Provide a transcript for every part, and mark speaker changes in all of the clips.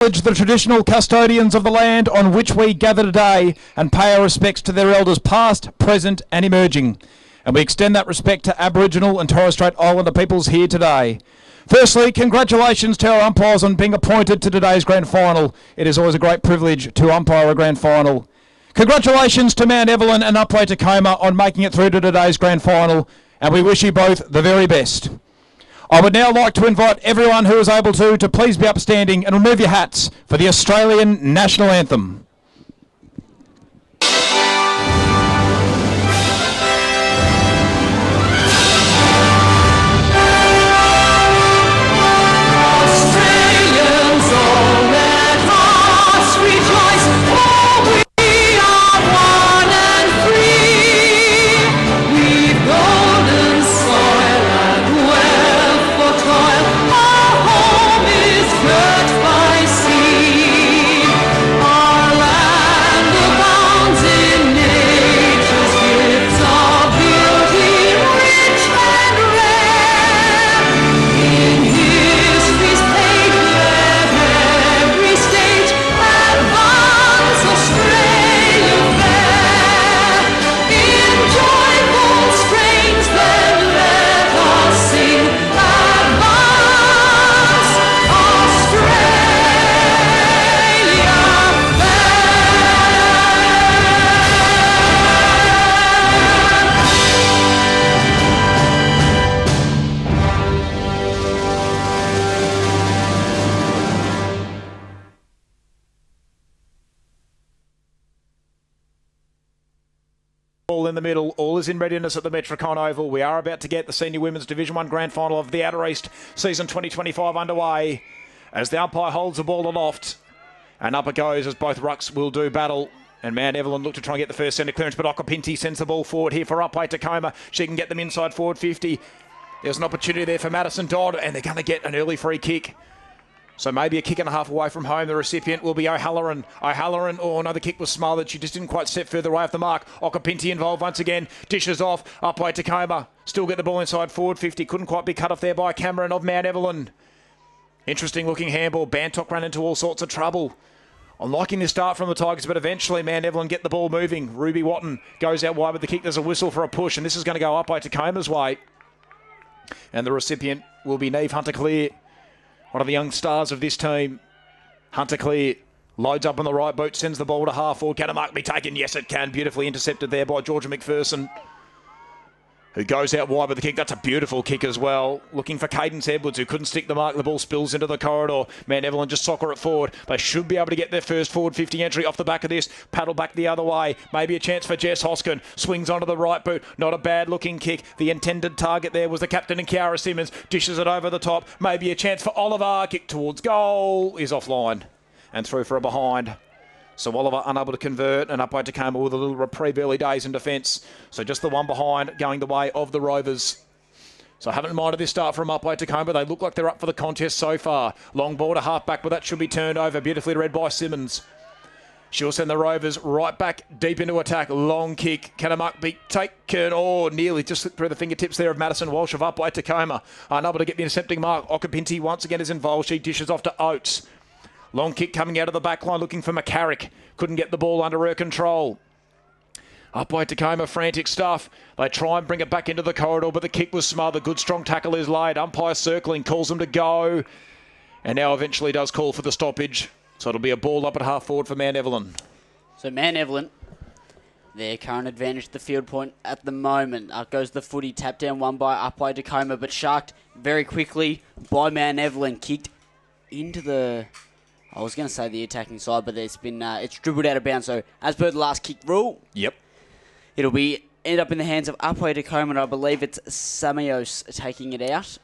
Speaker 1: The traditional custodians of the land on which we gather today and pay our respects to their elders past, present and emerging. And we extend that respect to Aboriginal and Torres Strait Islander peoples here today. Firstly, congratulations to our umpires on being appointed to today's grand final. It is always a great privilege to umpire a grand final. Congratulations to Mount Evelyn and Upwey Tecoma on making it through to today's grand final, and we wish you both the very best. I would now like to invite everyone who is able to please be upstanding and remove your hats for the Australian National Anthem. All in the middle, all is in readiness at the Metricon Oval. We are about to get the Senior Women's Division 1 Grand Final of the Outer East Season 2025 underway as the umpire holds the ball aloft. And up it goes as both rucks will do battle. And Mount Evelyn look to try and get the first centre clearance, but Okapinti sends the ball forward here for Upwey Tecoma. She can get them inside forward 50. There's an opportunity there for Madison Dodd, and they're going to get an early free kick. So maybe a kick and a half away from home. The recipient will be O'Halloran. O'Halloran, oh no, the kick was smothered. She just didn't quite step further away off the mark. Okapinti involved once again. Dishes off. Upwey Tecoma. Still get the ball inside forward 50. Couldn't quite be cut off there by Cameron of Mount Evelyn. Interesting looking handball. Bantock ran into all sorts of trouble. I'm liking this start from the Tigers, but eventually Mount Evelyn get the ball moving. Ruby Watton goes out wide with the kick. There's a whistle for a push, and this is going to go Upwey Tecoma's way. And the recipient will be Neve Hunter-Clear, one of the young stars of this team. Hunter-Clear loads up on the right boot, sends the ball to half forward. Can a mark be taken? Yes, it can. Beautifully intercepted there by Georgia McPherson, who goes out wide with the kick. That's a beautiful kick as well. Looking for Cadence Edwards, who couldn't stick the mark. The ball spills into the corridor. Mount Evelyn just soccer it forward. They should be able to get their first forward 50 entry off the back of this. Paddle back the other way. Maybe a chance for Jess Hoskin. Swings onto the right boot. Not a bad looking kick. The intended target there was the captain and Kiara Simmons. Dishes it over the top. Maybe a chance for Oliver. Kick towards goal. Is offline. And through for a behind. So Oliver unable to convert, and Upwey Tecoma with a little reprieve early days in defence. So just the one behind going the way of the Rovers. So I haven't minded this start from Upwey Tecoma. They look like they're up for the contest so far. Long ball to half back, but that should be turned over. Beautifully read by Simmons. She'll send the Rovers right back deep into attack. Long kick. Can a mark be taken? Oh, nearly just slipped through the fingertips there of Madison Walsh of Upwey Tecoma. Unable to get the intercepting mark. Okapinti once again is involved. She dishes off to Oates. Long kick coming out of the back line looking for McCarrick. Couldn't get the ball under her control. Upwey Tecoma, frantic stuff. They try and bring it back into the corridor, but the kick was smothered. Good strong tackle is laid. Umpire circling, calls them to go. And now eventually does call for the stoppage. So it'll be a ball up at half forward for Mount Evelyn.
Speaker 2: So Mount Evelyn, their current advantage at the field point at the moment. Up goes the footy, tapped down one by Upwey Tecoma, but sharked very quickly by Mount Evelyn. Kicked into the... I was going to say the attacking side, but it's been it's dribbled out of bounds. So as per the last kick rule,
Speaker 1: yep,
Speaker 2: it'll be end up in the hands of Upwey Tecoma, and I believe it's Samios taking it out.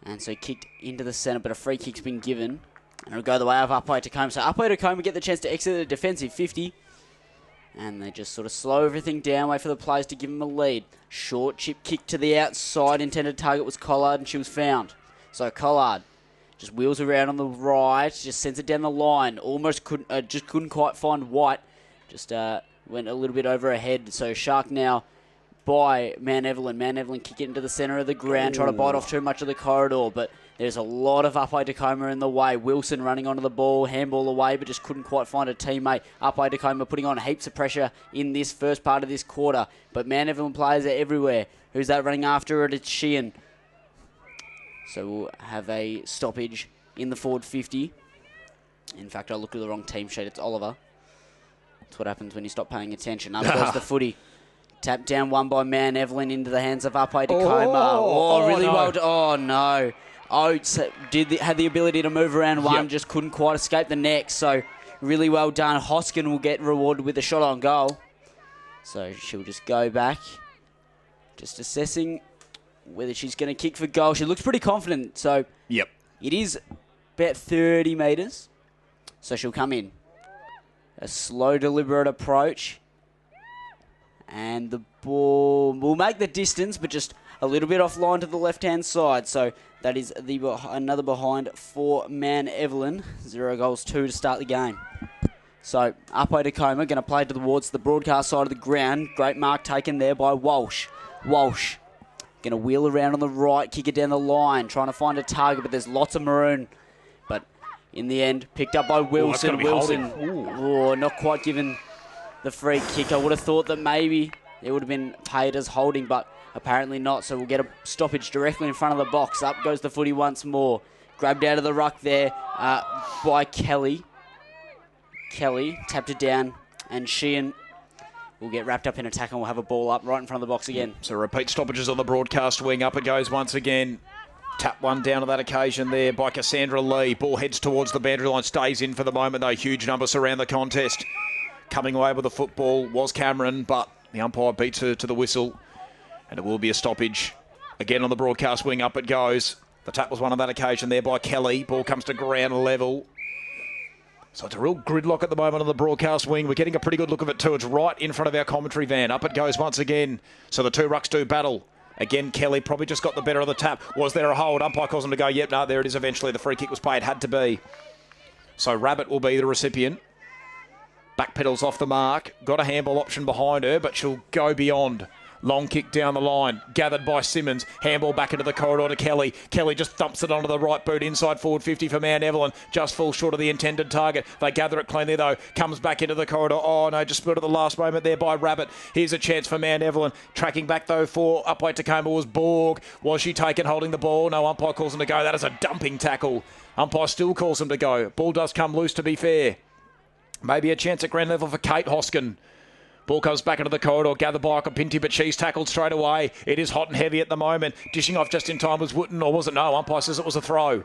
Speaker 2: And so kicked into the centre, but a free kick's been given, and it'll go the way of Upwey Tecoma. So Upwey Tecoma get the chance to exit the defensive 50, and they just sort of slow everything down, wait for the players to give them a lead. Short chip kick to the outside, intended target was Collard, and she was found. So Collard just wheels around on the right, just sends it down the line. Almost couldn't quite find White. Just went a little bit over her head. So Shark now by Man Evelyn. Man Evelyn kick it into the centre of the ground, trying to bite off too much of the corridor, but there's a lot of Upwey Tecoma in the way. Wilson running onto the ball, handball away, but just couldn't quite find a teammate. Upwey Tecoma putting on heaps of pressure in this first part of this quarter, but Man Evelyn players are everywhere. Who's that running after it? It's Sheehan. So we'll have a stoppage in the forward 50. In fact, I looked at the wrong team sheet. It's Oliver. That's what happens when you stop paying attention. Up goes the footy. Tapped down one by Man Evelyn into the hands of Upwey Tecoma. Really well done. Oh, no. Oates had the ability to move around one, just couldn't quite escape the next. So really well done. Hoskin will get rewarded with a shot on goal. So she'll just go back. Just assessing whether she's going to kick for goal. She looks pretty confident. So it is about 30 metres. So she'll come in. A slow, deliberate approach. And the ball will make the distance, but just a little bit offline to the left-hand side. So that is another behind for Man Evelyn. 0 goals, 2 to start the game. So Upwey Tecoma going to play towards the broadcast side of the ground. Great mark taken there by Walsh. Walsh going to wheel around on the right, kick it down the line, trying to find a target, but there's lots of maroon. But in the end, picked up by Wilson. Not quite given the free kick. I would have thought that maybe it would have been paid as holding, but apparently not. So we'll get a stoppage directly in front of the box. Up goes the footy once more. Grabbed out of the ruck there by Kelly. Kelly tapped it down, and Sheehan will get wrapped up in attack, and we'll have a ball up right in front of the box again.
Speaker 1: So repeat stoppages on the broadcast wing. Up it goes once again. Tap one down to that occasion there by Cassandra Lee. Ball heads towards the boundary line. Stays in for the moment, though. Huge numbers surround the contest. Coming away with the football was Cameron, but the umpire beats her to the whistle. And it will be a stoppage. Again on the broadcast wing, up it goes. The tap was one on that occasion there by Kelly. Ball comes to ground level. So it's a real gridlock at the moment on the broadcast wing. We're getting a pretty good look of it too. It's right in front of our commentary van. Up it goes once again. So the two rucks do battle. Again, Kelly probably just got the better of the tap. Was there a hold? Umpire calls him to go. Yep, no, there it is eventually. The free kick was paid. Had to be. So Rabbit will be the recipient. Back pedals off the mark. Got a handball option behind her, but she'll go beyond. Long kick down the line. Gathered by Simmons. Handball back into the corridor to Kelly. Kelly just thumps it onto the right boot. Inside forward 50 for Man Evelyn. Just falls short of the intended target. They gather it cleanly though. Comes back into the corridor. Oh no, just split at the last moment there by Rabbit. Here's a chance for Man Evelyn. Tracking back though for Upwey Tecoma was Borg. Was she taken holding the ball? No, umpire calls him to go. That is a dumping tackle. Umpire still calls him to go. Ball does come loose to be fair. Maybe a chance at ground level for Kate Hoskin. Ball comes back into the corridor, gathered by Okapinti, but she's tackled straight away. It is hot and heavy at the moment. Dishing off just in time was Wooten, or was it? No, umpire says it was a throw.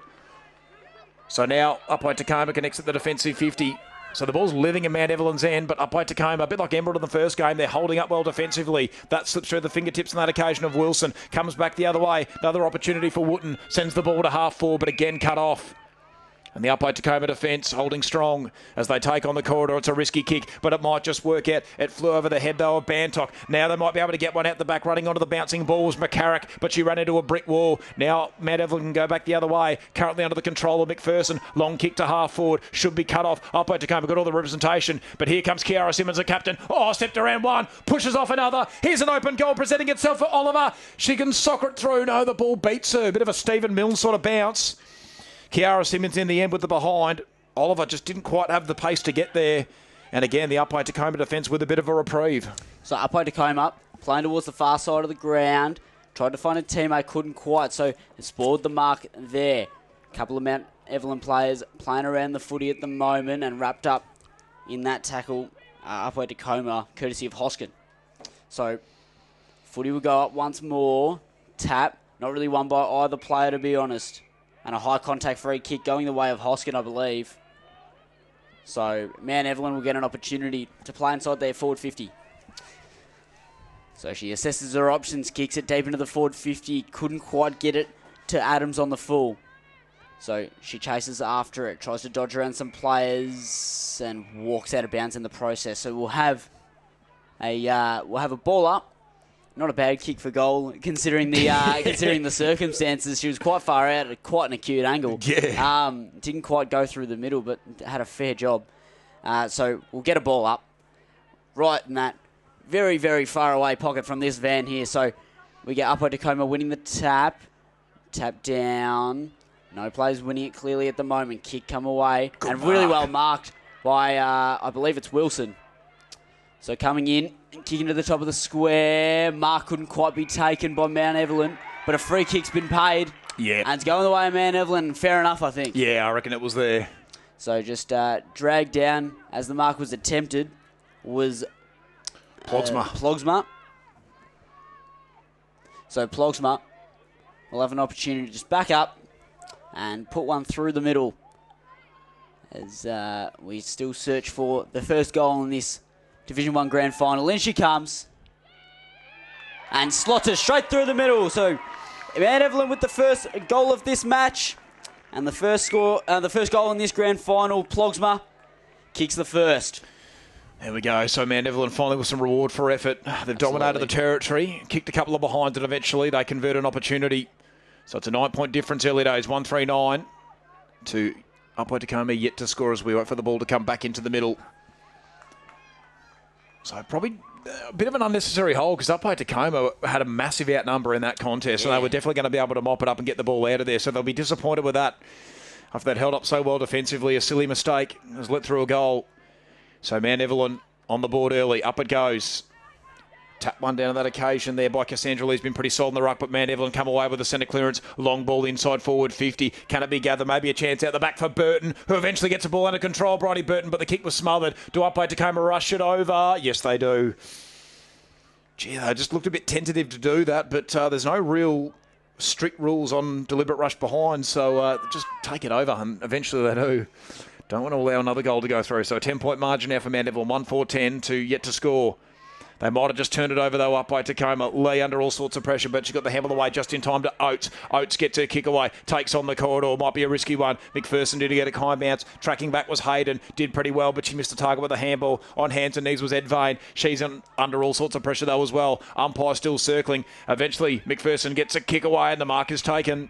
Speaker 1: So now Upwey Tecoma connects at the defensive 50. So the ball's living in Man Evelyn's end, but Upwey Tecoma, a bit like Emerald in the first game, they're holding up well defensively. That slips through the fingertips on that occasion of Wilson. Comes back the other way. Another opportunity for Wooten. Sends the ball to half forward, but again cut off. And the Upwey Tecoma defence holding strong as they take on the corridor. It's a risky kick, but it might just work out. It flew over the head, though, of Bantock. Now they might be able to get one out the back. Running onto the bouncing ball was McCarrick, but she ran into a brick wall. Now Matt Evelyn can go back the other way. Currently under the control of McPherson. Long kick to half forward. Should be cut off. Upwey Tecoma got all the representation, but here comes Kiara Simmons, the captain. Oh, stepped around one. Pushes off another. Here's an open goal presenting itself for Oliver. She can soccer it through. No, the ball beats her. A bit of a Stephen Milnes sort of bounce. Kiara Simmons in the end with the behind. Oliver just didn't quite have the pace to get there. And again, the Upwey Tecoma defence with a bit of a reprieve.
Speaker 2: So Upwey Tecoma playing towards the far side of the ground. Tried to find a teammate, couldn't quite. So it spoiled the mark there. A couple of Mount Evelyn players playing around the footy at the moment and wrapped up in that tackle. Upwey Tecoma, courtesy of Hoskin. So footy will go up once more. Tap. Not really won by either player, to be honest. And a high contact free kick going the way of Hoskin, I believe. So Man Evelyn will get an opportunity to play inside their forward 50. So she assesses her options, kicks it deep into the forward 50. Couldn't quite get it to Adams on the full. So she chases after it, tries to dodge around some players and walks out of bounds in the process. So we'll have a ball up. Not a bad kick for goal, considering the considering the circumstances. She was quite far out at quite an acute angle.
Speaker 1: Yeah.
Speaker 2: Didn't quite go through the middle, but had a fair job. So we'll get a ball up. Right in that very, very far away pocket from this van here. So we get Upwey Tecoma winning the tap. Tap down. No players winning it clearly at the moment. Kick come away.
Speaker 1: Good
Speaker 2: and really
Speaker 1: mark.
Speaker 2: well marked by, I believe it's Wilson. So coming in and kicking to the top of the square. Mark couldn't quite be taken by Mount Evelyn, but a free kick's been paid.
Speaker 1: Yeah.
Speaker 2: And it's going the way of Mount Evelyn. Fair enough, I think.
Speaker 1: Yeah, I reckon it was there.
Speaker 2: So just dragged down as the mark was attempted was Plogsma. So Plogsma will have an opportunity to just back up and put one through the middle as we still search for the first goal in this Division 1 Grand Final. In she comes and slots it straight through the middle. So Mount Evelyn with the first goal of this match and the first goal in this Grand Final. Plogsma kicks the first.
Speaker 1: There we go. So Mount Evelyn finally with some reward for effort. They've dominated the territory, kicked a couple of behinds, and eventually they convert an opportunity. So it's a 9-point difference early days, 1-3-9 to Upwey Tecoma, yet to score as we wait for the ball to come back into the middle. So probably a bit of an unnecessary hole because Upwey Tecoma had a massive outnumber in that contest, and they were definitely going to be able to mop it up and get the ball out of there. So they'll be disappointed with that after they'd held up so well defensively. A silly mistake has let through a goal. So Mount Evelyn on the board early. Up it goes. Tap one down on that occasion there by Cassandra Lee's been pretty solid in the ruck, but Mount Evelyn come away with a centre clearance. Long ball inside forward 50. Can it be gathered? Maybe a chance out the back for Burton, who eventually gets the ball under control. Bridie Burton, but the kick was smothered. Do Upwey Tecoma rush it over? Yes, they do. Gee, they just looked a bit tentative to do that, but there's no real strict rules on deliberate rush behind, so just take it over, and eventually they do. Don't want to allow another goal to go through. So a 10-point margin now for Mount Evelyn, 1-4-10 to yet to score. They might have just turned it over, though, Upwey Tecoma. Lee under all sorts of pressure, but she got the handle away just in time to Oates. Oates gets her kick away, takes on the corridor. Might be a risky one. McPherson did get a kind bounce. Tracking back was Hayden. Did pretty well, but she missed the target with a handball. On hands and knees was Ed Vane. She's under all sorts of pressure, though, as well. Umpire still circling. Eventually, McPherson gets a kick away, and the mark is taken.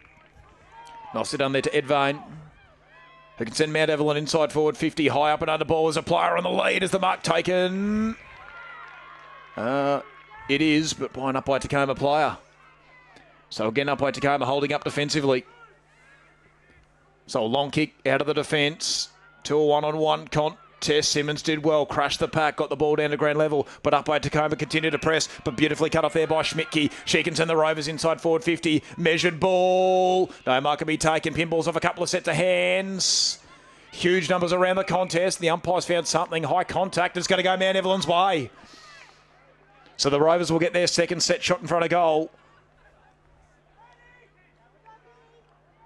Speaker 1: Nice it done there to Ed Vane, who can send Mount Evelyn inside forward 50. High up and under ball as a player on the lead. Is the mark taken? It is, but by an Upwey Tecoma player. So again, Upwey Tecoma holding up defensively. So a long kick out of the defence to a one-on-one contest. Simmons did well, crashed the pack, got the ball down to ground level, but Upwey Tecoma continued to press, but beautifully cut off there by Schmidtke. She can send the Rovers inside forward 50. Measured ball. No mark can be taken. Pinballs off a couple of sets of hands. Huge numbers around the contest. The umpires found something. High contact. It's going to go Mount Evelyn's way. So the Rovers will get their second set shot in front of goal.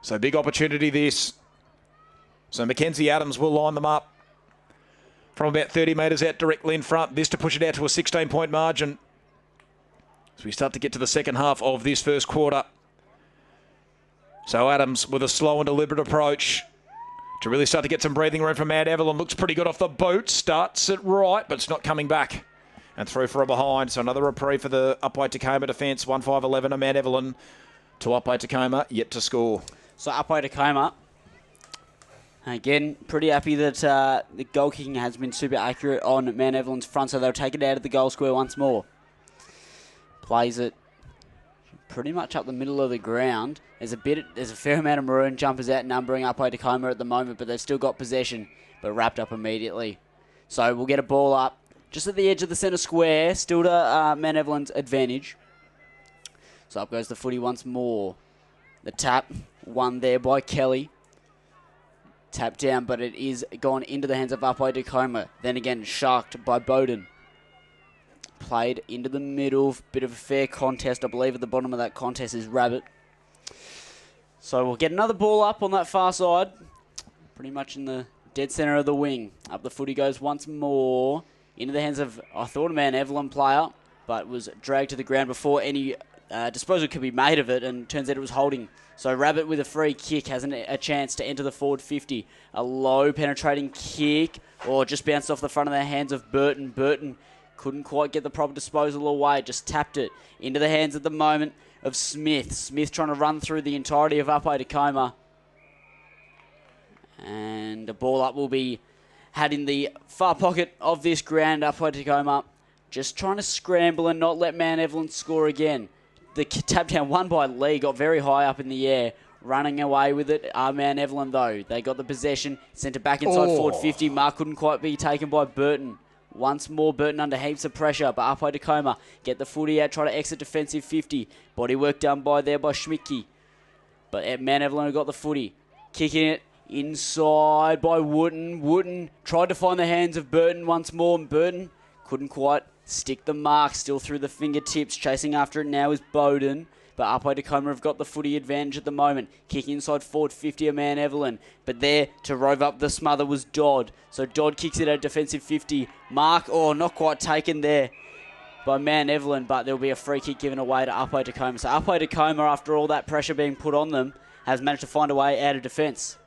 Speaker 1: So big opportunity this. So Mackenzie Adams will line them up from about 30 metres out directly in front. This to push it out to a 16-point margin as we start to get to the second half of this first quarter. So Adams with a slow and deliberate approach to really start to get some breathing room from Mount Evelyn. Looks pretty good off the boot. Starts it right, but it's not coming back. And through for a behind. So another reprieve for the Upwey Tecoma defence. 1-5-11 to Mount Evelyn to Upwey Tecoma, yet to score.
Speaker 2: So Upwey Tecoma, again, pretty happy that the goal kicking has been super accurate on Mount Evelyn's front, so they'll take it out of the goal square once more. Plays it pretty much up the middle of the ground. There's a fair amount of maroon jumpers outnumbering Upwey Tecoma at the moment, but they've still got possession, but wrapped up immediately. So we'll get a ball up just at the edge of the centre square, still to Mount Evelyn's advantage. So up goes the footy once more. The tap, won there by Kelly. Tap down, but it is gone into the hands of Upwey Tecoma. Then again, sharked by Bowden. Played into the middle, bit of a fair contest. I believe at the bottom of that contest is Rabbit. So we'll get another ball up on that far side. Pretty much in the dead centre of the wing. Up the footy goes once more. Into the hands of, I thought, a Mount Evelyn player, but was dragged to the ground before any disposal could be made of it, and turns out it was holding. So Rabbit with a free kick has a chance to enter the forward 50. A low penetrating kick, or just bounced off the front of the hands of Burton. Burton couldn't quite get the proper disposal away, just tapped it into the hands at the moment of Smith. Smith trying to run through the entirety of Upwey Tecoma. And the ball up will be had in the far pocket of this ground. Upwey Tecoma just trying to scramble and not let Mount Evelyn score again. The tap down won by Lee, got very high up in the air, running away with it. Mount Evelyn, though, they got the possession, sent it back inside forward 50. Mark couldn't quite be taken by Burton. Once more, Burton under heaps of pressure, but Upwey Tecoma get the footy out, try to exit defensive 50. Body work done by Schmidtke. But Mount Evelyn got the footy. Kicking it inside by Wooten. Wooten tried to find the hands of Burton once more, and Burton couldn't quite stick the mark. Still through the fingertips. Chasing after it now is Bowden. But Upwey Tecoma have got the footy advantage at the moment. Kicking inside forward 50 of Mount Evelyn. But there to rove up the smother was Dodd. So Dodd kicks it at defensive 50. Mark, not quite taken there by Mount Evelyn, but there'll be a free kick given away to Upwey Tecoma. So Upwey Tecoma, after all that pressure being put on them, has managed to find a way out of defence.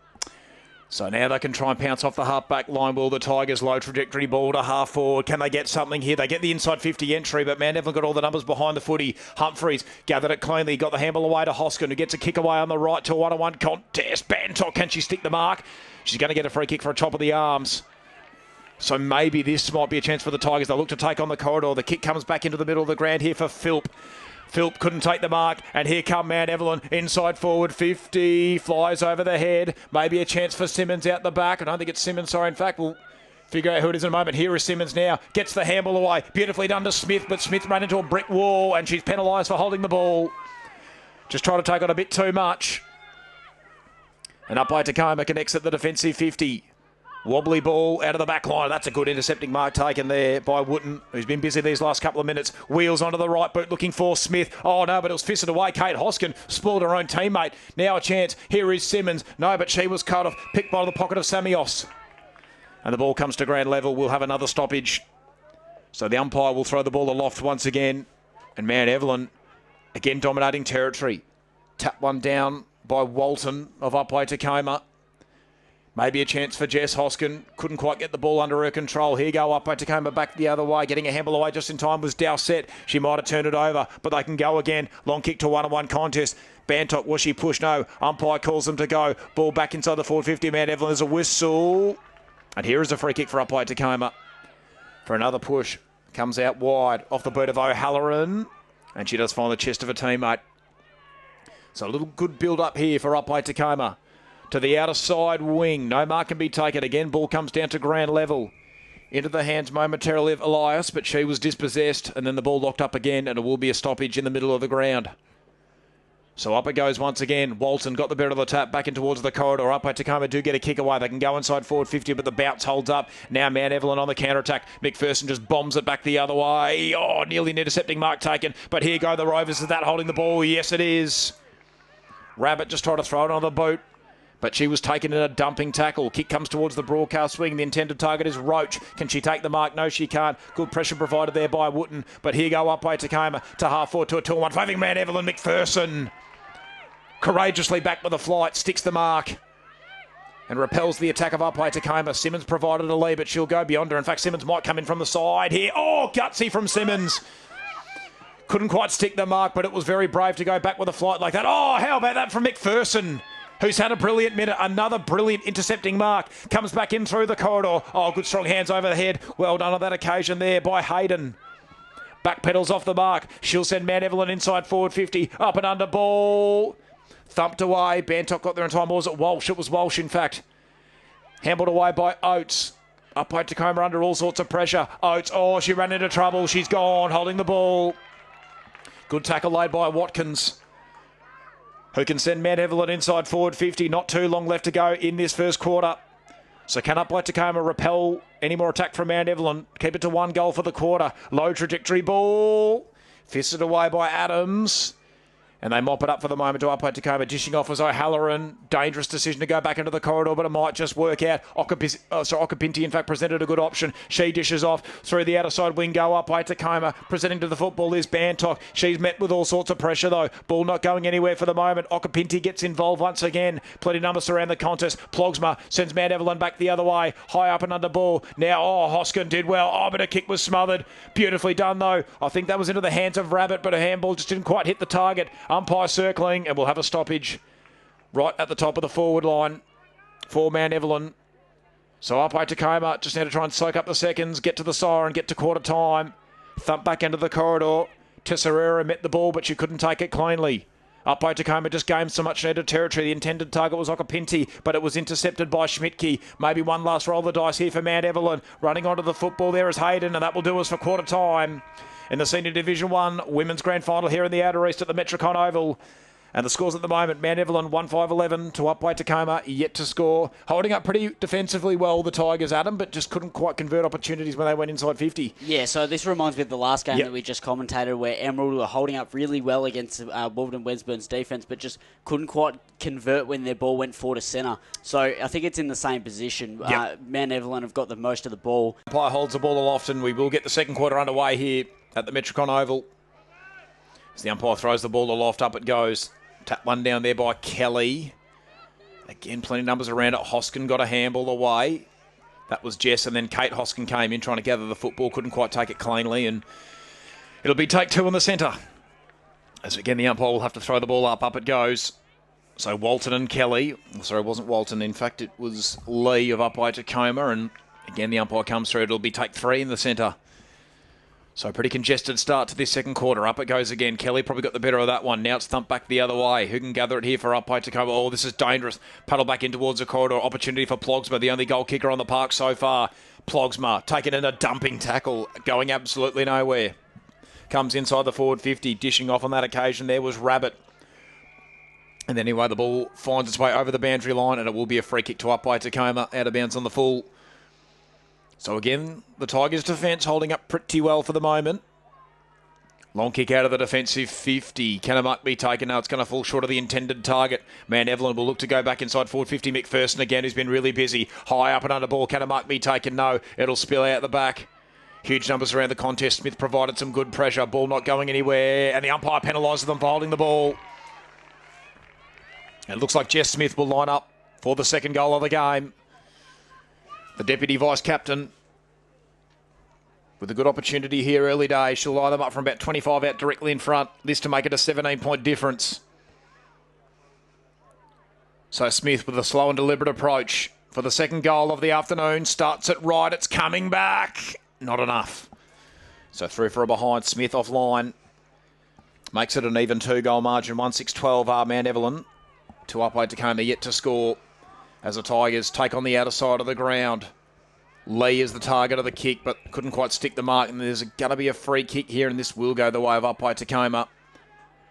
Speaker 1: So now they can try and pounce off the half-back line. Will the Tigers low trajectory ball to half forward? Can they get something here? They get the inside 50 entry, but Mount Evelyn got all the numbers behind the footy. Humphreys gathered it cleanly. Got the handle away to Hoskin, who gets a kick away on the right to a 1-on-1 contest. Bantock, can she stick the mark? She's going to get a free kick for a top of the arms. So maybe this might be a chance for the Tigers. They look to take on the corridor. The kick comes back into the middle of the ground here for Philp. Philp couldn't take the mark, and here come Mount Evelyn, inside forward 50, flies over the head. Maybe a chance for Simmons out the back. I don't think it's Simmons, sorry. In fact, we'll figure out who it is in a moment. Here is Simmons now, gets the handball away. Beautifully done to Smith, but Smith ran into a brick wall, and she's penalised for holding the ball. Just trying to take on a bit too much. And Upwey Tecoma can exit the defensive 50. Wobbly ball out of the back line. That's a good intercepting mark taken there by Wooten, who's been busy these last couple of minutes. Wheels onto the right boot looking for Smith. Oh, no, but it was fisted away. Kate Hoskin spoiled her own teammate. Now a chance. Here is Simmons. No, but she was cut off. Picked by the pocket of Samios. And the ball comes to ground level. We'll have another stoppage. So the umpire will throw the ball aloft once again. And Mount Evelyn, again, dominating territory. Tap one down by Walton of Upwey Tecoma. Maybe a chance for Jess Hoskin. Couldn't quite get the ball under her control. Here go Upwey Tecoma back the other way. Getting a handball away just in time was Dowsett. She might have turned it over, but they can go again. Long kick to 1-on-1 contest. Bantock, was she pushed? No. Umpire calls them to go. Ball back inside the forward 50. Mount Evelyn is a whistle. And here is a free kick for Upwey Tecoma. For another push. Comes out wide. Off the boot of O'Halloran. And she does find the chest of a teammate. So a little good build up here for Upwey Tecoma. To the outer side wing. No mark can be taken. Again, ball comes down to ground level. Into the hands momentarily of Elias, but she was dispossessed. And then the ball locked up again, and it will be a stoppage in the middle of the ground. So up it goes once again. Walton got the better of the tap back in towards the corridor. Upwey Tecoma do get a kick away. They can go inside forward 50, but the bounce holds up. Now Mount Evelyn on the counter-attack. McPherson just bombs it back the other way. Oh, nearly an intercepting mark taken. But here go the Rovers. Is that holding the ball? Yes, it is. Rabbit just tried to throw it on the boot, but she was taken in a dumping tackle. Kick comes towards the broadcast swing. The intended target is Roach. Can she take the mark? No, she can't. Good pressure provided there by Wooten. But here go Upwey Tecoma to half forward to a 2-1. Faving Mount Evelyn. McPherson courageously back with a flight. Sticks the mark and repels the attack of Upwey Tecoma. Simmons provided a lead, but she'll go beyond her. In fact, Simmons might come in from the side here. Oh, gutsy from Simmons. Couldn't quite stick the mark, but it was very brave to go back with a flight like that. Oh, how about that from McPherson, who's had a brilliant minute. Another brilliant intercepting mark. Comes back in through the corridor. Oh, good strong hands over the head. Well done on that occasion there by Hayden. Back pedals off the mark. She'll send Mount Evelyn inside forward 50. Up and under ball. Thumped away. Bantock got there in time. Or was it Walsh? It was Walsh, in fact. Handled away by Oates. Upwey Tecoma under all sorts of pressure. Oates, oh, she ran into trouble. She's gone, holding the ball. Good tackle laid by Watkins, who can send Mount Evelyn inside forward 50. Not too long left to go in this first quarter. So can Upwey Tecoma repel any more attack from Mount Evelyn? Keep it to 1 goal for the quarter. Low trajectory ball. Fisted away by Adams. And they mop it up for the moment to Upwey Tecoma. Dishing off was O'Halloran. Dangerous decision to go back into the corridor, but it might just work out. Okapinti, in fact, presented a good option. She dishes off through the outer side wing. Go Upwey Tecoma. Presenting to the football is Bantock. She's met with all sorts of pressure, though. Ball not going anywhere for the moment. Okapinti gets involved once again. Plenty of numbers around the contest. Plogsma sends Mount Evelyn back the other way. High up and under ball. Now, Hoskin did well. Oh, but a kick was smothered. Beautifully done, though. I think that was into the hands of Rabbit, but a handball just didn't quite hit the target. Umpire circling, and we'll have a stoppage right at the top of the forward line for Mount Evelyn. So Upwey Tecoma just need to try and soak up the seconds, get to the siren, get to quarter time. Thump back into the corridor. Tesserera met the ball, but she couldn't take it cleanly. Upwey Tecoma just gained so much needed territory. The intended target was Okapinti, but it was intercepted by Schmidtke. Maybe one last roll of the dice here for Mount Evelyn. Running onto the football there is Hayden, and that will do us for quarter time in the Senior Division 1 Women's Grand Final here in the Outer East at the Metricon Oval. And the scores at the moment, Mount Evelyn 1-5-11 to Upwey Tecoma, yet to score. Holding up pretty defensively well, the Tigers, Adam, but just couldn't quite convert opportunities when they went inside 50.
Speaker 2: Yeah, so this reminds me of the last game that we just commentated where Emerald were holding up really well against Wolverton Wesburn's defence, but just couldn't quite convert when their ball went forward to centre. So I think it's in the same position. Mount Evelyn have got the most of the ball.
Speaker 1: Umpire holds the ball aloft, and we will get the second quarter underway here at the Metricon Oval. As the umpire throws the ball aloft, up it goes. Tap one down there by Kelly. Again, plenty of numbers around it. Hoskin got a handball away. That was Jess, and then Kate Hoskin came in trying to gather the football. Couldn't quite take it cleanly, and it'll be take two in the centre. As again, the umpire will have to throw the ball up. Up it goes. So Walton and Kelly. Sorry, it wasn't Walton. In fact, it was Lee of Upwey Tecoma, and again, the umpire comes through. It'll be take three in the centre. So pretty congested start to this second quarter. Up it goes again. Kelly probably got the better of that one. Now it's thumped back the other way. Who can gather it here for Upwey Tecoma? Oh, this is dangerous. Paddle back in towards the corridor. Opportunity for Plogsma, the only goal kicker on the park so far. Plogsma taking in a dumping tackle, going absolutely nowhere. Comes inside the forward 50. Dishing off on that occasion there was Rabbit. And anyway, the ball finds its way over the boundary line, and it will be a free kick to Upwey Tecoma, out of bounds on the full. So again, the Tigers' defence holding up pretty well for the moment. Long kick out of the defensive 50. Can a mark be taken? No, it's going to fall short of the intended target. Mount Evelyn will look to go back inside forward 50. McPherson again, who's been really busy. High up and under ball. Can a mark be taken? No, it'll spill out the back. Huge numbers around the contest. Smith provided some good pressure. Ball not going anywhere. And the umpire penalises them for holding the ball. It looks like Jess Smith will line up for the second goal of the game. The Deputy Vice-Captain with a good opportunity here early days. She'll line them up from about 25 out directly in front. This to make it a 17-point difference. So Smith with a slow and deliberate approach for the second goal of the afternoon. Starts it right. It's coming back. Not enough. So through for a behind. Smith offline. Makes it an even two-goal margin. 1-6-12 Mount Evelyn to Upwey Tecoma yet to score as the Tigers take on the outer side of the ground. Lee is the target of the kick, but couldn't quite stick the mark. And there's going to be a free kick here, and this will go the way of Upwey Tecoma.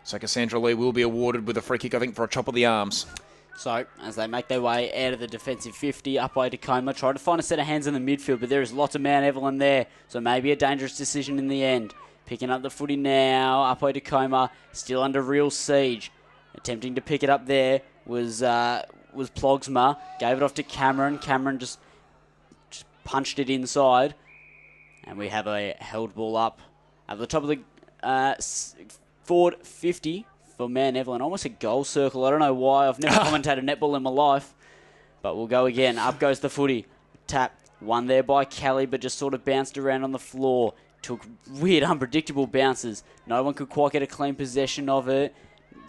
Speaker 1: So Cassandra Lee will be awarded with a free kick, I think, for a chop of the arms.
Speaker 2: So, as they make their way out of the defensive 50, Upwey Tecoma try to find a set of hands in the midfield, but there is lots of Mount Evelyn there, so maybe a dangerous decision in the end. Picking up the footy now, Upwey Tecoma still under real siege. Attempting to pick it up there was Plogsma. Gave it off to Cameron. Cameron just punched it inside. And we have a held ball up at the top of the forward 50 for Mount Evelyn. Almost a goal circle. I don't know why. I've never commentated netball in my life. But we'll go again. Up goes the footy. Tap. One there by Kelly, but just sort of bounced around on the floor. Took weird, unpredictable bounces. No one could quite get a clean possession of it.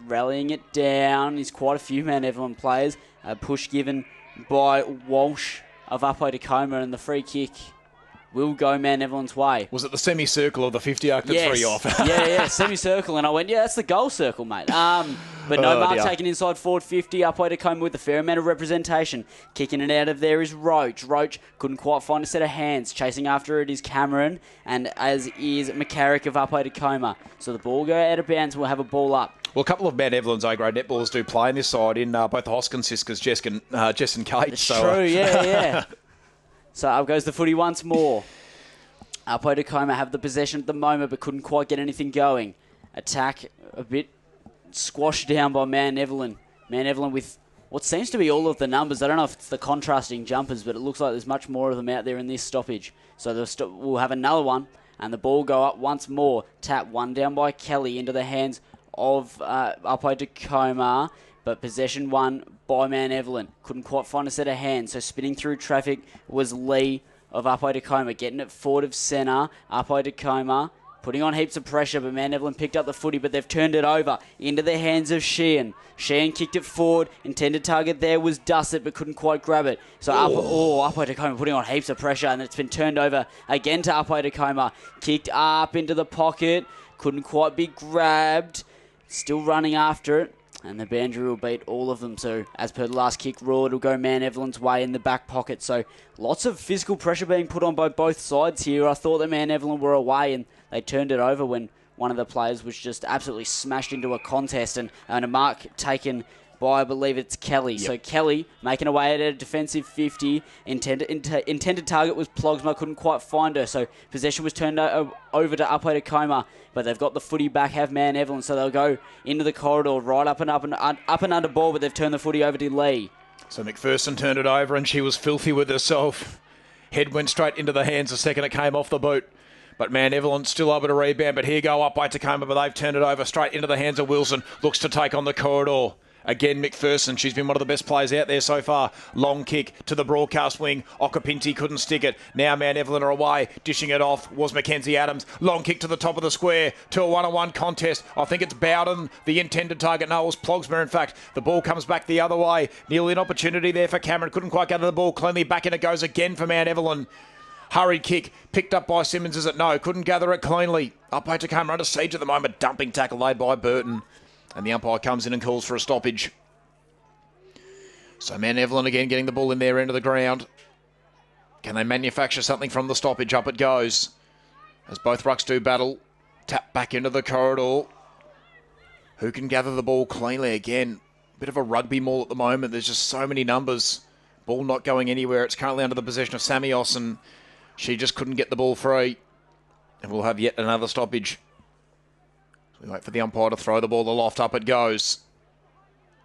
Speaker 2: Rallying it down is quite a few Mount Evelyn players. A push given by Walsh of Upwey Tecoma, and the free kick will go Mount Evelyn's way.
Speaker 1: Was it the semicircle of the 50 arc that threw you off?
Speaker 2: yeah, semicircle. And I went, yeah, that's the goal circle, mate. But no mark taken inside forward 50. Upwey Tecoma with a fair amount of representation. Kicking it out of there is Roach. Roach couldn't quite find a set of hands. Chasing after it is Cameron, and as is McCarrick of Upwey Tecoma. So the ball go out of bounds, and we'll have a ball up.
Speaker 1: Well, a couple of Mount Evelyn's A-grade netballers do play in this side in both the Hoskins sisters, Jess and Kate.
Speaker 2: It's true, yeah. So up goes the footy once more. Upwey Tecoma have the possession at the moment, but couldn't quite get anything going. Attack a bit squashed down by Mount Evelyn. Mount Evelyn with what seems to be all of the numbers. I don't know if it's the contrasting jumpers, but it looks like there's much more of them out there in this stoppage. So we'll have another one, and the ball go up once more. Tap one down by Kelly into the hands of Upwey Tecoma, but possession won by Mount Evelyn. Couldn't quite find a set of hands, so spinning through traffic was Lee of Upwey Tecoma, getting it forward of centre. Upwey Tecoma putting on heaps of pressure, but Mount Evelyn picked up the footy, but they've turned it over into the hands of Sheehan. Sheehan kicked it forward. Intended target there was Dussett, but couldn't quite grab it. So Upwey Tecoma putting on heaps of pressure, and it's been turned over again to Upwey Tecoma. Kicked up into the pocket. Couldn't quite be grabbed. Still running after it. And the boundary will beat all of them. So, as per the last kick rule, it'll go Mount Evelyn's way in the back pocket. So, lots of physical pressure being put on by both sides here. I thought that Mount Evelyn were away, and they turned it over when one of the players was just absolutely smashed into a contest. And a mark taken by, I believe it's Kelly. Yep. So, Kelly making away at a defensive 50. Intended target was Plogsma, couldn't quite find her. So, possession was turned over to Upwey Tecoma. But they've got the footy back, have Mount Evelyn, so they'll go into the corridor, right up and under ball, but they've turned the footy over to Lee.
Speaker 1: So McPherson turned it over, and she was filthy with herself. Head went straight into the hands the second it came off the boot. But Mount Evelyn still able to rebound, but here go Upwey Tecoma, but they've turned it over straight into the hands of Wilson. Looks to take on the corridor. Again, McPherson, she's been one of the best players out there so far. Long kick to the broadcast wing. Okapinti couldn't stick it. Now Mount Evelyn are away. Dishing it off was Mackenzie Adams. Long kick to the top of the square to a one-on-one contest. I think it's Bowden, the intended target. No, it was Plogsma, in fact. The ball comes back the other way. Nearly an opportunity there for Cameron. Couldn't quite gather the ball cleanly. Back in it goes again for Mount Evelyn. Hurried kick. Picked up by Simmons, is it? No, couldn't gather it cleanly. Upwey Tecoma under siege at the moment. Dumping tackle laid by Burton. And the umpire comes in and calls for a stoppage. So Mount Evelyn again getting the ball in their end of the ground. Can they manufacture something from the stoppage? Up it goes. As both rucks do battle. Tap back into the corridor. Who can gather the ball cleanly again? Bit of a rugby maul at the moment. There's just so many numbers. Ball not going anywhere. It's currently under the possession of Samios, and she just couldn't get the ball free. And we'll have yet another stoppage. We wait for the umpire to throw the ball aloft. Up it goes.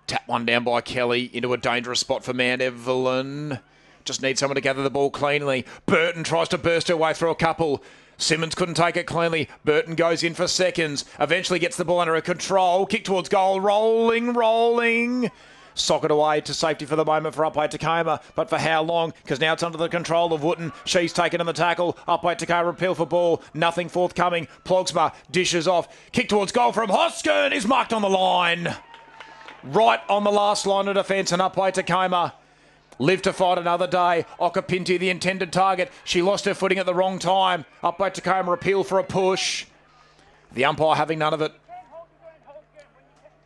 Speaker 1: Tap one down by Kelly into a dangerous spot for Mount Evelyn. Just need someone to gather the ball cleanly. Burton tries to burst her way through a couple. Simmons couldn't take it cleanly. Burton goes in for seconds. Eventually gets the ball under her control. Kick towards goal. Rolling. Socket away to safety for the moment for Upwey Tecoma. But for how long? Because now it's under the control of Wooten. She's taken in the tackle. Upwey Tecoma appeal for ball. Nothing forthcoming. Plogsma dishes off. Kick towards goal from Hoskin is marked on the line. Right on the last line of defence, and Upwey Tecoma live to fight another day. Okapinti, the intended target. She lost her footing at the wrong time. Upwey Tecoma appeal for a push. The umpire having none of it.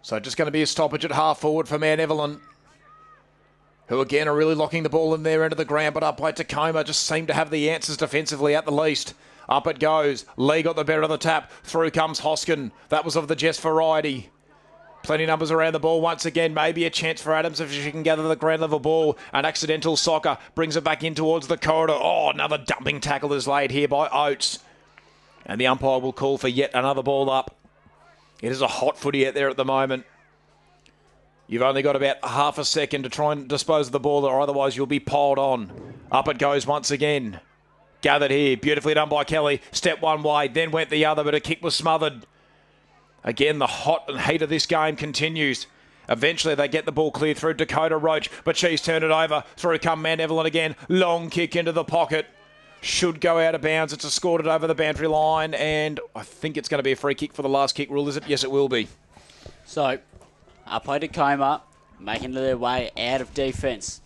Speaker 1: So just going to be a stoppage at half forward for Mount Evelyn, who again are really locking the ball in their end of the ground, but Upwey Tecoma just seem to have the answers defensively at the least. Up it goes. Lee got the better of the tap. Through comes Hoskin. That was of the Jess variety. Plenty of numbers around the ball once again. Maybe a chance for Adams if she can gather the ground level ball. An accidental soccer brings it back in towards the corridor. Oh, another dumping tackle is laid here by Oates. And the umpire will call for yet another ball up. It is a hot footy out there at the moment. You've only got about half a second to try and dispose of the ball, or otherwise you'll be piled on. Up it goes once again. Gathered here. Beautifully done by Kelly. Step one way, then went the other, but a kick was smothered. Again, the hot and heat of this game continues. Eventually, they get the ball cleared through Dakota Roach, but she's turned it over. Through come Mount Evelyn again. Long kick into the pocket. Should go out of bounds. It's escorted over the boundary line, and I think it's going to be a free kick for the last kick rule, is it? Yes, it will be.
Speaker 2: So, Upwey Tecoma making their way out of defence.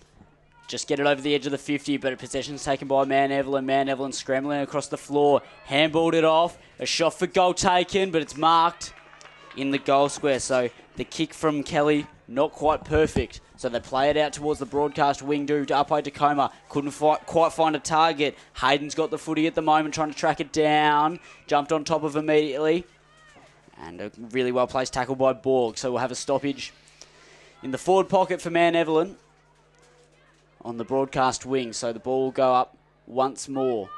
Speaker 2: Just get it over the edge of the 50, but a possession's taken by Mount Evelyn. Mount Evelyn scrambling across the floor. Handballed it off. A shot for goal taken, but it's marked in the goal square. So the kick from Kelly, not quite perfect. So they play it out towards the broadcast wing to Upwey Tecoma. Couldn't quite find a target. Hayden's got the footy at the moment, trying to track it down. Jumped on top of immediately. And a really well-placed tackle by Borg. So we'll have a stoppage in the forward pocket for Mount Evelyn on the broadcast wing. So the ball will go up once more.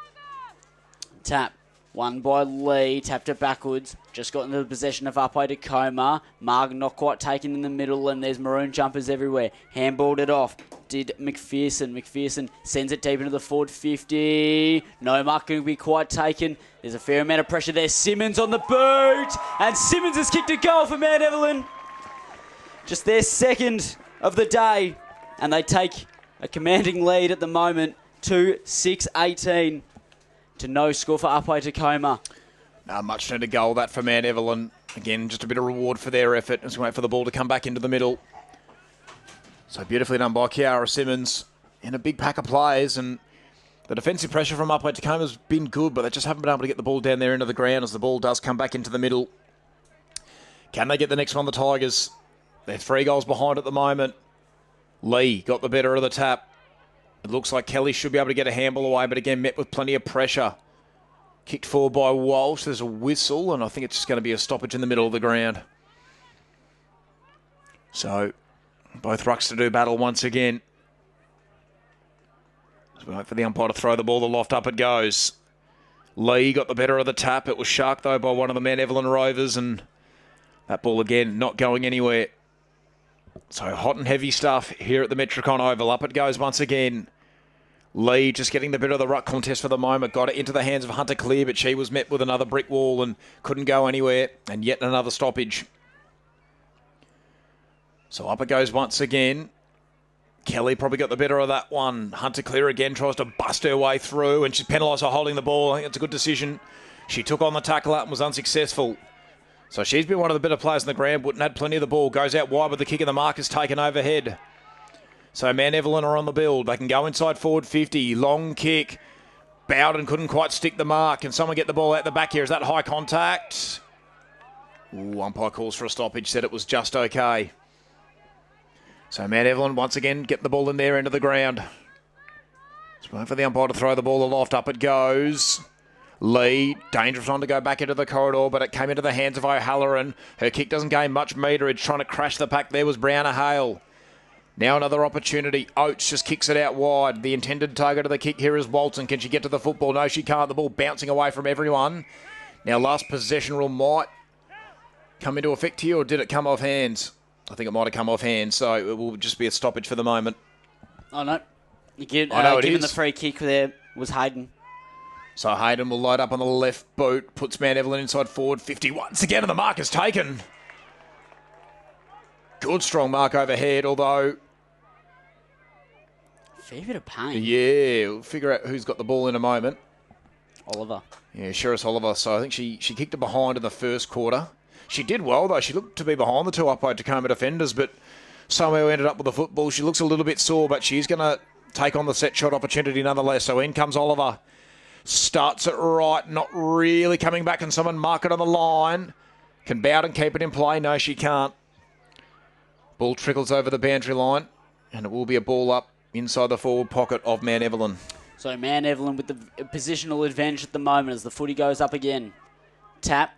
Speaker 2: Tap. One by Lee, tapped it backwards. Just got into the possession of Upwey Tecoma. Marg not quite taken in the middle, and there's maroon jumpers everywhere. Handballed it off. Did McPherson. McPherson sends it deep into the forward 50. No mark going to be quite taken. There's a fair amount of pressure there. Simmons on the boot. And Simmons has kicked a goal for Mount Evelyn. Just their second of the day. And they take a commanding lead at the moment. 2-6-18. To no score for Upwey Tecoma.
Speaker 1: Much needed goal that for Mount Evelyn. Again, just a bit of reward for their effort as we wait for the ball to come back into the middle. So beautifully done by Kiara Simmons in a big pack of players, and the defensive pressure from Upwey Tecoma has been good, but they just haven't been able to get the ball down there into the ground as the ball does come back into the middle. Can they get the next one, the Tigers? They're 3 goals behind at the moment. Lee got the better of the tap. It looks like Kelly should be able to get a handball away, but again, met with plenty of pressure. Kicked forward by Walsh. There's a whistle, and I think it's just going to be a stoppage in the middle of the ground. So, both rucks to do battle once again. As we wait for the umpire to throw the ball, the loft up it goes. Lee got the better of the tap. It was sharked, though, by one of the Mount Evelyn Rovers, and that ball again not going anywhere. So hot and heavy stuff here at the Metricon Oval. Up it goes once again. Lee just getting the bit of the ruck contest for the moment. Got it into the hands of Hunter Clear, but she was met with another brick wall and couldn't go anywhere. And yet another stoppage. So up it goes once again. Kelly probably got the better of that one. Hunter Clear again tries to bust her way through, and she's penalised for holding the ball. I think it's a good decision. She took on the tackle up and was unsuccessful. So she's been one of the better players in the ground. Wouldn't had plenty of the ball. Goes out wide with the kick, and the mark is taken overhead. So Mount Evelyn are on the build. They can go inside forward 50. Long kick. Bowden couldn't quite stick the mark. Can someone get the ball out the back here? Is that high contact? Ooh, umpire calls for a stoppage. Said it was just okay. So Mount Evelyn once again get the ball in their end of the ground. Just waiting for the umpire to throw the ball aloft. Up it goes. Lee, dangerous one to go back into the corridor, but it came into the hands of O'Halloran. Her kick doesn't gain much meterage. Trying to crash the pack there was Browner Hale. Now another opportunity. Oates just kicks it out wide. The intended target of the kick here is Walton. Can she get to the football? No, she can't. The ball bouncing away from everyone. Now last possession rule might come into effect here, or did it come off hands? I think it might have come off hands, so it will just be a stoppage for the moment.
Speaker 2: Oh, no. Given
Speaker 1: the
Speaker 2: free kick there was Hayden.
Speaker 1: So Hayden will load up on the left boot, puts Mount Evelyn inside forward 50 once again, and the mark is taken. Good strong mark overhead, although...
Speaker 2: Fair bit of pain.
Speaker 1: Yeah, we'll figure out who's got the ball in a moment.
Speaker 2: Oliver.
Speaker 1: Yeah, Sheris Oliver. So I think she kicked it behind in the first quarter. She did well, though. She looked to be behind the two Upwey Tecoma defenders, but somehow ended up with the football. She looks a little bit sore, but she's going to take on the set shot opportunity nonetheless. So in comes Oliver. Starts it right, not really coming back, and someone mark it on the line. Can Bowden keep it in play? No, she can't. Ball trickles over the boundary line, and it will be a ball up inside the forward pocket of Mount Evelyn.
Speaker 2: So Mount Evelyn with the positional advantage at the moment as the footy goes up again. Tap.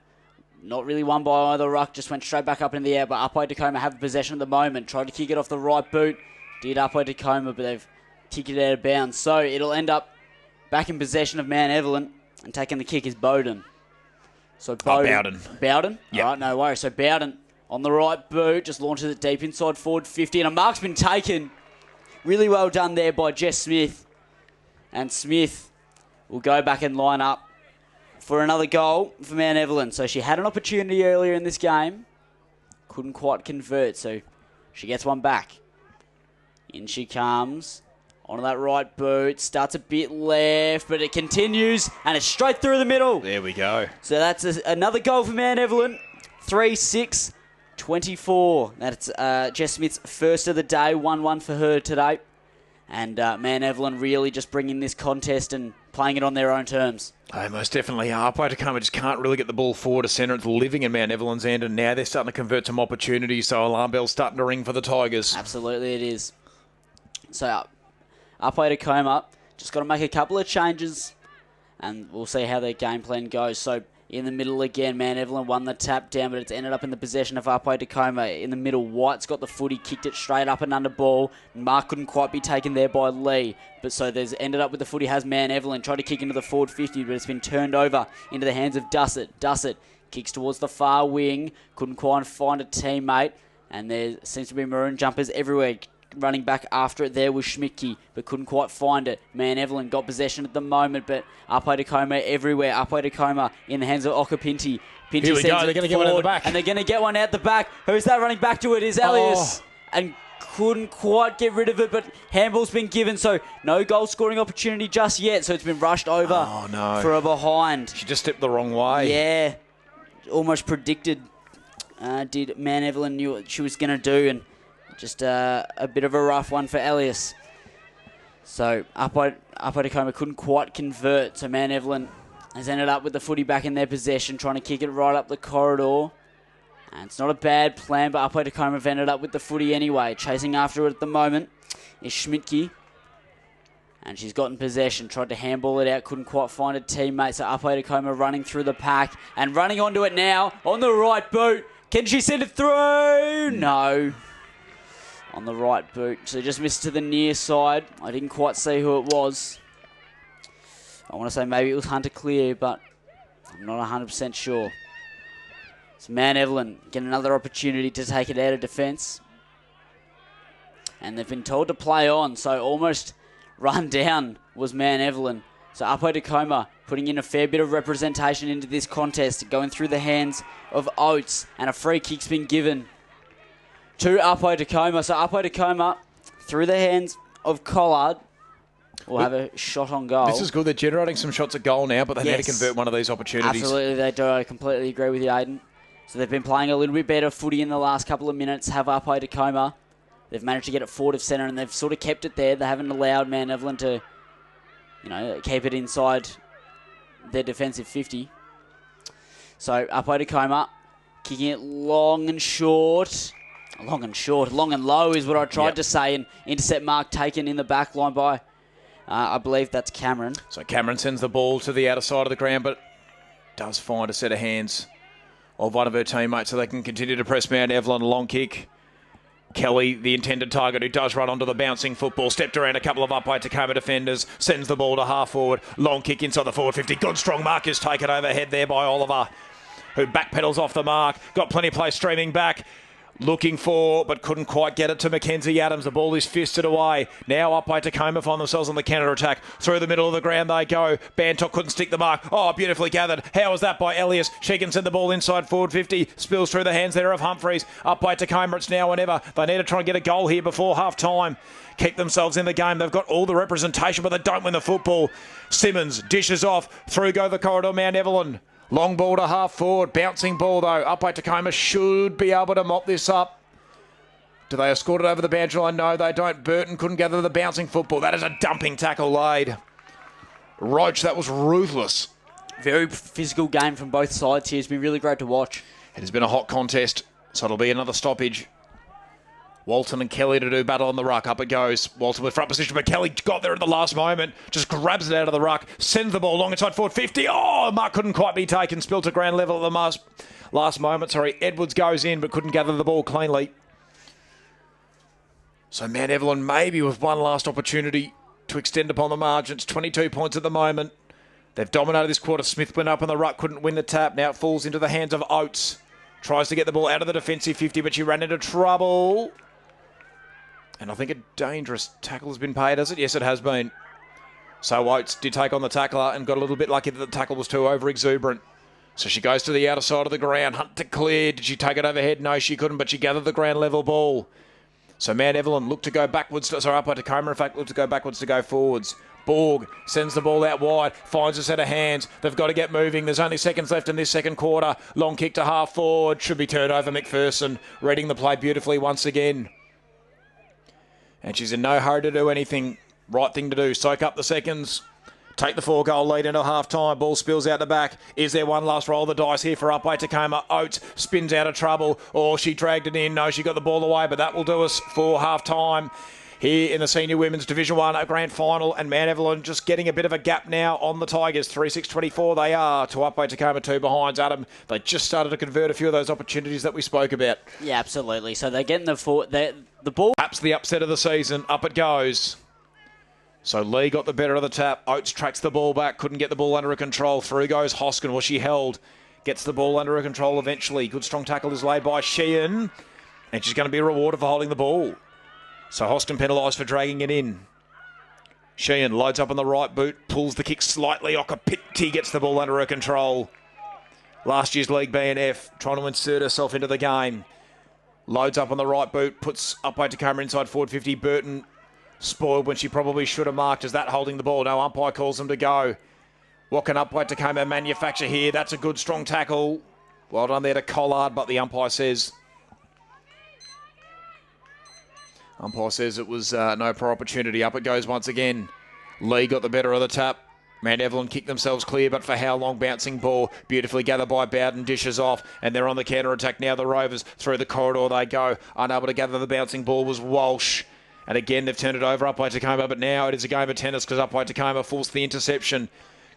Speaker 2: Not really won by either ruck, just went straight back up in the air, but Upwey Tecoma have possession at the moment. Tried to kick it off the right boot. Did Upwey Tecoma, but they've kicked it out of bounds. So it'll end up back in possession of Mount Evelyn, and taking the kick is Bowden. So
Speaker 1: Bowden.
Speaker 2: Bowden?
Speaker 1: Yep.
Speaker 2: All right, no worries. So Bowden on the right boot, just launches it deep inside forward 50, and a mark's been taken. Really well done there by Jess Smith. And Smith will go back and line up for another goal for Mount Evelyn. So she had an opportunity earlier in this game. Couldn't quite convert, so she gets one back. In she comes. Onto that right boot. Starts a bit left, but it continues, and it's straight through the middle.
Speaker 1: There we go.
Speaker 2: So that's another goal for Mount Evelyn. 3-6-24. That's Jess Smith's first of the day. 1-1 for her today. And Mount Evelyn really just bringing this contest and playing it on their own terms.
Speaker 1: Oh, most definitely. Upwey Tecoma just can't really get the ball forward to centre. It's living in Mount Evelyn's end, and now they're starting to convert some opportunities, so alarm bell's starting to ring for the Tigers.
Speaker 2: Absolutely it is. So Upwey Tecoma just got to make a couple of changes, and we'll see how their game plan goes. So in the middle again, Mount Evelyn won the tap down, but it's ended up in the possession of Upwey Tecoma. In the middle, White's got the footy, kicked it straight up and under ball. Mark couldn't quite be taken there by Lee. But so there's ended up with the footy has Mount Evelyn. Tried to kick into the forward 50, but it's been turned over into the hands of Dussett. Dussett kicks towards the far wing. Couldn't quite find a teammate. And there seems to be maroon jumpers everywhere. Running back after it there was Schmidtke, but couldn't quite find it. Mount Evelyn got possession at the moment, but Upwey Tecoma everywhere. Upwey Tecoma in the hands of Okapinti.
Speaker 1: Here we go. They're going to get one out the back.
Speaker 2: And they're going to get one out the back. Who's that running back to it? Is Elias. And couldn't quite get rid of it, but handball's been given, so no goal scoring opportunity just yet. So it's been rushed over for a behind.
Speaker 1: She just stepped the wrong way.
Speaker 2: Yeah, almost predicted. Did Man Evelyn knew what she was going to do, and just a bit of a rough one for Elias. So Upwey Tecoma couldn't quite convert, so Man Evelyn has ended up with the footy back in their possession, trying to kick it right up the corridor. And it's not a bad plan, but Upwey Tecoma have ended up with the footy anyway. Chasing after it at the moment is Schmidtke. And she's gotten possession, tried to handball it out, couldn't quite find a teammate. So Upwey Tecoma running through the pack and running onto it now on the right boot. Can she send it through? No. On the right boot. So just missed to the near side. I didn't quite see who it was. I want to say maybe it was Hunter Clear, but I'm not 100% sure. So Man Evelyn get another opportunity to take it out of defence. And they've been told to play on, so almost run down was Man Evelyn. So Upwey Tecoma putting in a fair bit of representation into this contest, going through the hands of Oates, and a free kick's been given to Upwey Tecoma. So Upwey Tecoma, through the hands of Collard, will have a shot on goal.
Speaker 1: This is good. They're generating some shots at goal now, but they need to convert one of these opportunities.
Speaker 2: Absolutely, they do. I completely agree with you, Aiden. So they've been playing a little bit better footy in the last couple of minutes, have Upwey Tecoma. They've managed to get it forward of centre, and they've sort of kept it there. They haven't allowed Man Evelyn to, keep it inside their defensive 50. So Upwey Tecoma kicking it long and short. Long and low is what I tried to say. And intercept mark taken in the back line by, I believe that's Cameron.
Speaker 1: So Cameron sends the ball to the outer side of the ground, but does find a set of hands of one of her teammates so they can continue to press Mount Evelyn. A long kick. Kelly, the intended target, who does run onto the bouncing football, stepped around a couple of Upwey Tecoma defenders, sends the ball to half forward. Long kick inside the forward 50. Good strong mark is taken overhead there by Oliver, who backpedals off the mark. Got plenty of play streaming back. Looking for, but couldn't quite get it to Mackenzie Adams. The ball is fisted away. Now Upwey Tecoma find themselves on the counter-attack. Through the middle of the ground they go. Bantock couldn't stick the mark. Oh, beautifully gathered. How was that by Elias? She can send the ball inside forward 50. Spills through the hands there of Humphreys. Upwey Tecoma, it's now or never. They need to try and get a goal here before half-time. Keep themselves in the game. They've got all the representation, but they don't win the football. Simmons dishes off. Through go the corridor, Mount Evelyn. Long ball to half forward. Bouncing ball, though. Upwey Tecoma should be able to mop this up. Do they escort it over the boundary line? No, they don't. Burton couldn't gather the bouncing football. That is a dumping tackle laid. Roach, that was ruthless.
Speaker 2: Very physical game from both sides here. It's been really great to watch.
Speaker 1: It has been a hot contest, so it'll be another stoppage. Walton and Kelly to do battle on the ruck. Up it goes. Walton with front position, but Kelly got there at the last moment. Just grabs it out of the ruck. Sends the ball long inside forward 50. Oh, mark couldn't quite be taken. Spilled to ground level at the last moment. Edwards goes in, but couldn't gather the ball cleanly. So Mount Evelyn maybe with one last opportunity to extend upon the margins. 22 points at the moment. They've dominated this quarter. Smith went up on the ruck, couldn't win the tap. Now it falls into the hands of Oates. Tries to get the ball out of the defensive 50, but she ran into trouble. And I think a dangerous tackle has been paid, has it? Yes, it has been. So Oates did take on the tackler and got a little bit lucky that the tackle was too over-exuberant. So she goes to the outer side of the ground. Hunt to clear. Did she take it overhead? No, she couldn't, but she gathered the ground level ball. So Mount Evelyn looked to go backwards. Upwey Tecoma, in fact, looked to go backwards to go forwards. Borg sends the ball out wide, finds a set of hands. They've got to get moving. There's only seconds left in this second quarter. Long kick to half forward. Should be turned over. McPherson reading the play beautifully once again. And she's in no hurry to do anything. Right thing to do. Soak up the seconds. Take the 4-goal lead into half-time. Ball spills out the back. Is there one last roll of the dice here for Upwey Tecoma? Oates spins out of trouble. Oh, she dragged it in. No, she got the ball away, but that will do us for half-time here in the Senior Women's Division 1 Grand Final. And Mount Evelyn just getting a bit of a gap now on the Tigers. 3-6-24 they are to Upwey Tecoma 2 behinds. Adam, they just started to convert a few of those opportunities that we spoke about.
Speaker 2: Yeah, absolutely. So they're getting the ball.
Speaker 1: Perhaps the upset of the season. Up it goes. So Lee got the better of the tap. Oates tracks the ball back. Couldn't get the ball under her control. Through goes Hoskin. Well, she held. Gets the ball under her control eventually. Good strong tackle is laid by Sheehan. And she's going to be rewarded for holding the ball. So Hoskin penalised for dragging it in. Sheehan loads up on the right boot. Pulls the kick slightly. Okapiti gets the ball under her control. Last year's League BNF trying to insert herself into the game. Loads up on the right boot, puts Upwey Tecoma inside forward 50. Burton spoiled when she probably should have marked. Is that holding the ball? No, umpire calls them to go. What can Upwey Tecoma manufacture here? That's a good, strong tackle. Well done there to Collard, but the umpire says it was no prior opportunity. Up it goes once again. Lee got the better of the tap. Mount Evelyn kicked themselves clear, but for how long? Bouncing ball, beautifully gathered by Bowden, dishes off, and they're on the counter-attack now. The Rovers, through the corridor they go. Unable to gather the bouncing ball was Walsh. And again, they've turned it over Upwey Tecoma, but now it is a game of tennis because Upwey Tecoma forced the interception.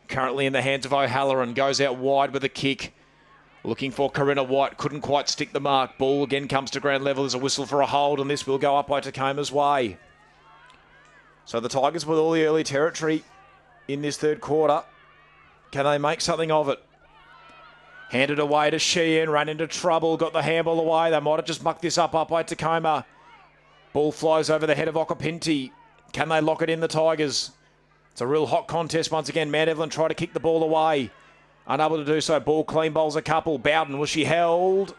Speaker 1: Currently in the hands of O'Halloran, goes out wide with a kick. Looking for Corinna White, couldn't quite stick the mark. Ball again comes to ground level. There's a whistle for a hold, and this will go Upwey Tecoma's way. So the Tigers with all the early territory in this third quarter. Can they make something of it? Handed away to Sheehan, ran into trouble, got the handball away. They might have just mucked this up Upwey Tecoma. Ball flies over the head of Okapinti. Can they lock it in, the Tigers? It's a real hot contest once again. Mount Evelyn try to kick the ball away. Unable to do so. Ball clean, bowls a couple. Bowden, was she held?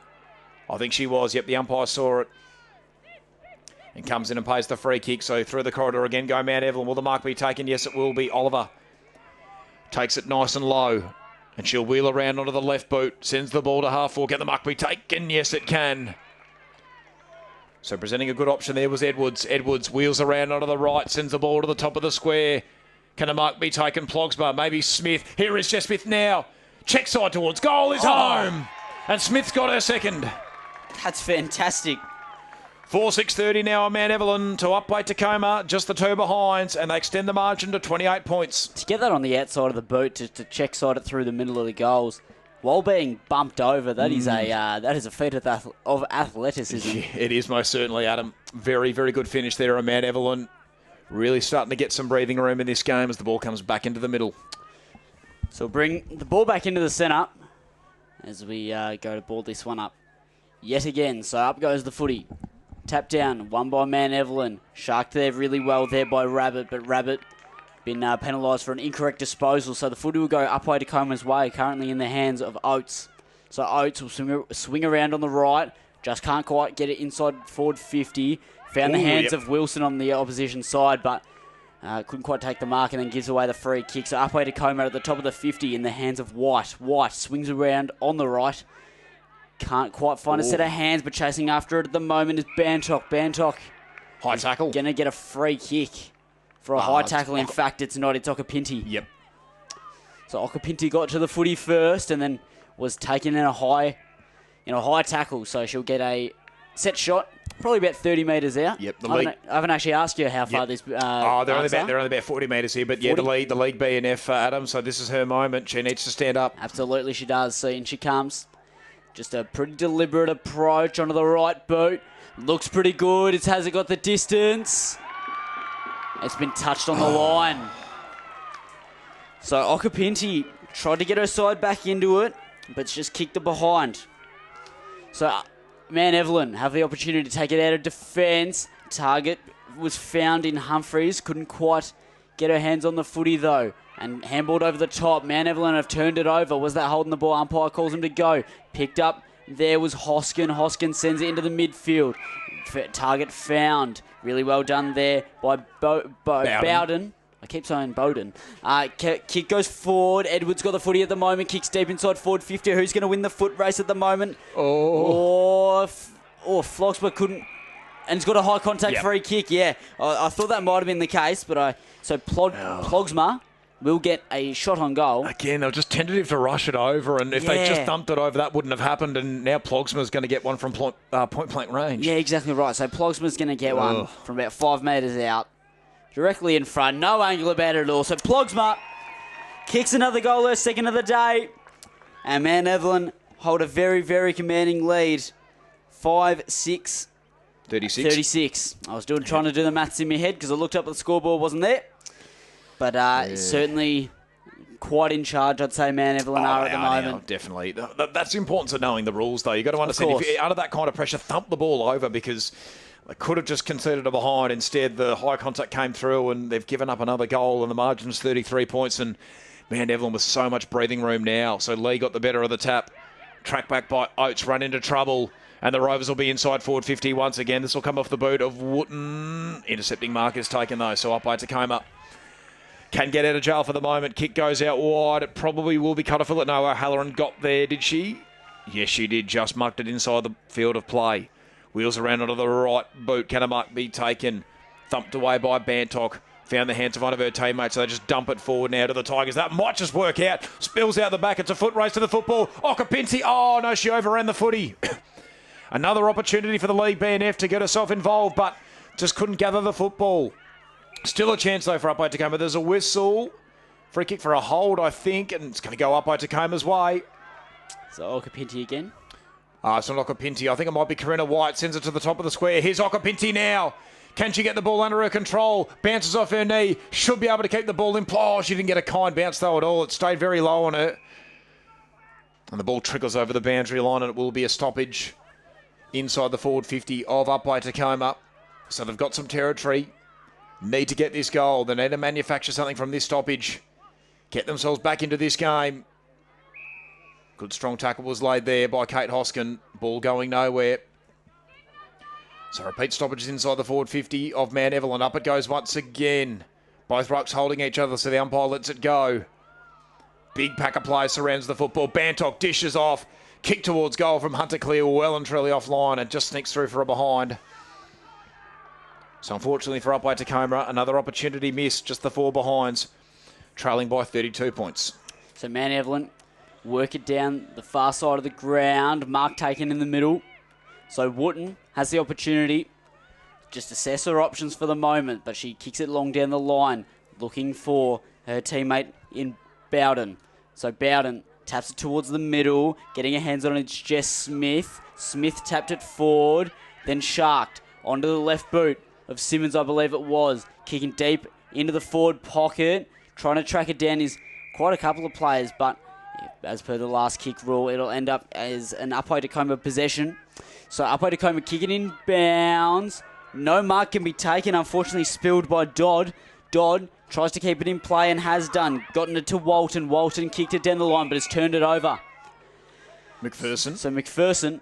Speaker 1: I think she was. Yep, the umpire saw it. And comes in and pays the free kick. So through the corridor again go Mount Evelyn. Will the mark be taken? Yes, it will be. Oliver takes it nice and low. And she'll wheel around onto the left boot. Sends the ball to half forward. Can the mark be taken? Yes, it can. So presenting a good option there was Edwards. Edwards wheels around onto the right. Sends the ball to the top of the square. Can a mark be taken? Plogsma, maybe Smith. Here is Jess Smith now. Check side towards goal is home. And Smith's got her second.
Speaker 2: That's fantastic.
Speaker 1: 4:6:30 now on Mount Evelyn to Upwey Tecoma, just the two behinds, and they extend the margin to 28 points.
Speaker 2: To get that on the outside of the boot, to check side it through the middle of the goals, while being bumped over, that is a feat of athleticism.
Speaker 1: Yeah, it is most certainly, Adam. Very, very good finish there on Mount Evelyn. Really starting to get some breathing room in this game as the ball comes back into the middle.
Speaker 2: So bring the ball back into the centre as we go to ball this one up yet again. So up goes the footy. Tap down, won by Mount Evelyn. Sharked there really well there by Rabbit, but Rabbit been penalised for an incorrect disposal. So the footy will go Upwey Tecoma's way, currently in the hands of Oates. So Oates will swing around on the right, just can't quite get it inside forward 50. Found the hands of Wilson on the opposition side, but couldn't quite take the mark and then gives away the free kick. So Upwey Tecoma at the top of the 50 in the hands of White. White swings around on the right. Can't quite find a set of hands, but chasing after it at the moment is Bantock. Bantock.
Speaker 1: High tackle.
Speaker 2: Going to get a free kick for a high tackle. In fact, it's not. It's Okapinti.
Speaker 1: Yep.
Speaker 2: So Okapinti got to the footy first and then was taken in a high tackle. So she'll get a set shot, probably about 30 metres out.
Speaker 1: Yep.
Speaker 2: I haven't actually asked you how far this.
Speaker 1: They're only about 40 metres here, but 40? the league B and F, Adam. So this is her moment. She needs to stand up.
Speaker 2: Absolutely, she does. So in she comes. Just a pretty deliberate approach onto the right boot. Looks pretty good. Has it got the distance? It's been touched on the line. So Okapinti tried to get her side back into it, but it's just kicked it behind. So Mount Evelyn have the opportunity to take it out of defence. Target was found in Humphreys. Couldn't quite get her hands on the footy though. And handballed over the top. Mount Evelyn have turned it over. Was that holding the ball? Umpire calls him to go. Picked up. There was Hoskin. Hoskin sends it into the midfield. Target found. Really well done there by Bowden. I keep saying Bowden. Kick goes forward. Edwards got the footy at the moment. Kicks deep inside forward 50. Who's going to win the foot race at the moment? Floxma couldn't. And he's got a high contact free kick. Yeah, I thought that might have been the case, but Plogsma will get a shot on goal.
Speaker 1: Again, they were just tentative to rush it over, and if they just dumped it over, that wouldn't have happened, and now Plogsma's going to get one from point-blank range.
Speaker 2: Yeah, exactly right. So Plogsma's going to get one from about 5 metres out, directly in front. No angle about it at all. So Plogsma kicks another goal, her second of the day, and Mount Evelyn hold a very, very commanding lead. 5-6. 36. I was trying to do the maths in my head because I looked up at the scoreboard, wasn't there. But certainly quite in charge, I'd say Mount Evelyn are at the moment.
Speaker 1: Definitely. That's the importance of knowing the rules, though. You've got to understand, if you're under that kind of pressure, thump the ball over because they could have just conceded a behind. Instead, the high contact came through and they've given up another goal and the margin's 33 points. And Mount Evelyn with so much breathing room now. So Lee got the better of the tap. Track back by Oates, run into trouble. And the Rovers will be inside forward 50 once again. This will come off the boot of Wooten. Intercepting mark is taken though, so up by Tecoma. Can get out of jail for the moment. Kick goes out wide. It probably will be cut off. No, O'Halloran got there, did she? Yes, she did. Just mucked it inside the field of play. Wheels around onto the right boot. Can a mark be taken? Thumped away by Bantock. Found the hands of one of her teammates, so they just dump it forward now to the Tigers. That might just work out. Spills out the back. It's a foot race to the football. Okapinti. Oh, no, she overran the footy. Another opportunity for the league BNF to get herself involved, but just couldn't gather the football. Still a chance, though, for Upwey Tecoma. There's a whistle. Free kick for a hold, I think, and it's going to go Upwey Tecoma's way.
Speaker 2: So Okapinti again.
Speaker 1: It's not Okapinti. I think it might be Karina White. Sends it to the top of the square. Here's Okapinti now. Can she get the ball under her control? Bounces off her knee. Should be able to keep the ball in play. Oh, she didn't get a kind bounce, though, at all. It stayed very low on her. And the ball trickles over the boundary line, and it will be a stoppage inside the forward 50 of Upwey Tecoma. So they've got some territory. Need to get this goal. They need to manufacture something from this stoppage. Get themselves back into this game. Good strong tackle was laid there by Kate Hoskin. Ball going nowhere. So repeat stoppages inside the forward 50 of Mount Evelyn. Up it goes once again. Both rucks holding each other, so the umpire lets it go. Big pack of play surrounds the football. Bantock dishes off. Kick towards goal from Hunter Clear. Well and truly offline and just sneaks through for a behind. So unfortunately for Upwey Tecoma, another opportunity missed. Just the four behinds. Trailing by 32 points.
Speaker 2: So Mount Evelyn work it down the far side of the ground. Mark taken in the middle. So Wooten has the opportunity. Just assess her options for the moment, but she kicks it long down the line, looking for her teammate in Bowden. So Bowden taps it towards the middle, getting her hands on it. It's Jess Smith. Smith tapped it forward, then sharked onto the left boot of Simmons, I believe it was. Kicking deep into the forward pocket. Trying to track it down is quite a couple of players, but as per the last kick rule, it'll end up as an Upwey Tecoma possession. So Upwey Tecoma kicking in bounds. No mark can be taken, unfortunately spilled by Dodd. Dodd tries to keep it in play and has done. Gotten it to Walton. Walton kicked it down the line, but has turned it over.
Speaker 1: McPherson.
Speaker 2: So McPherson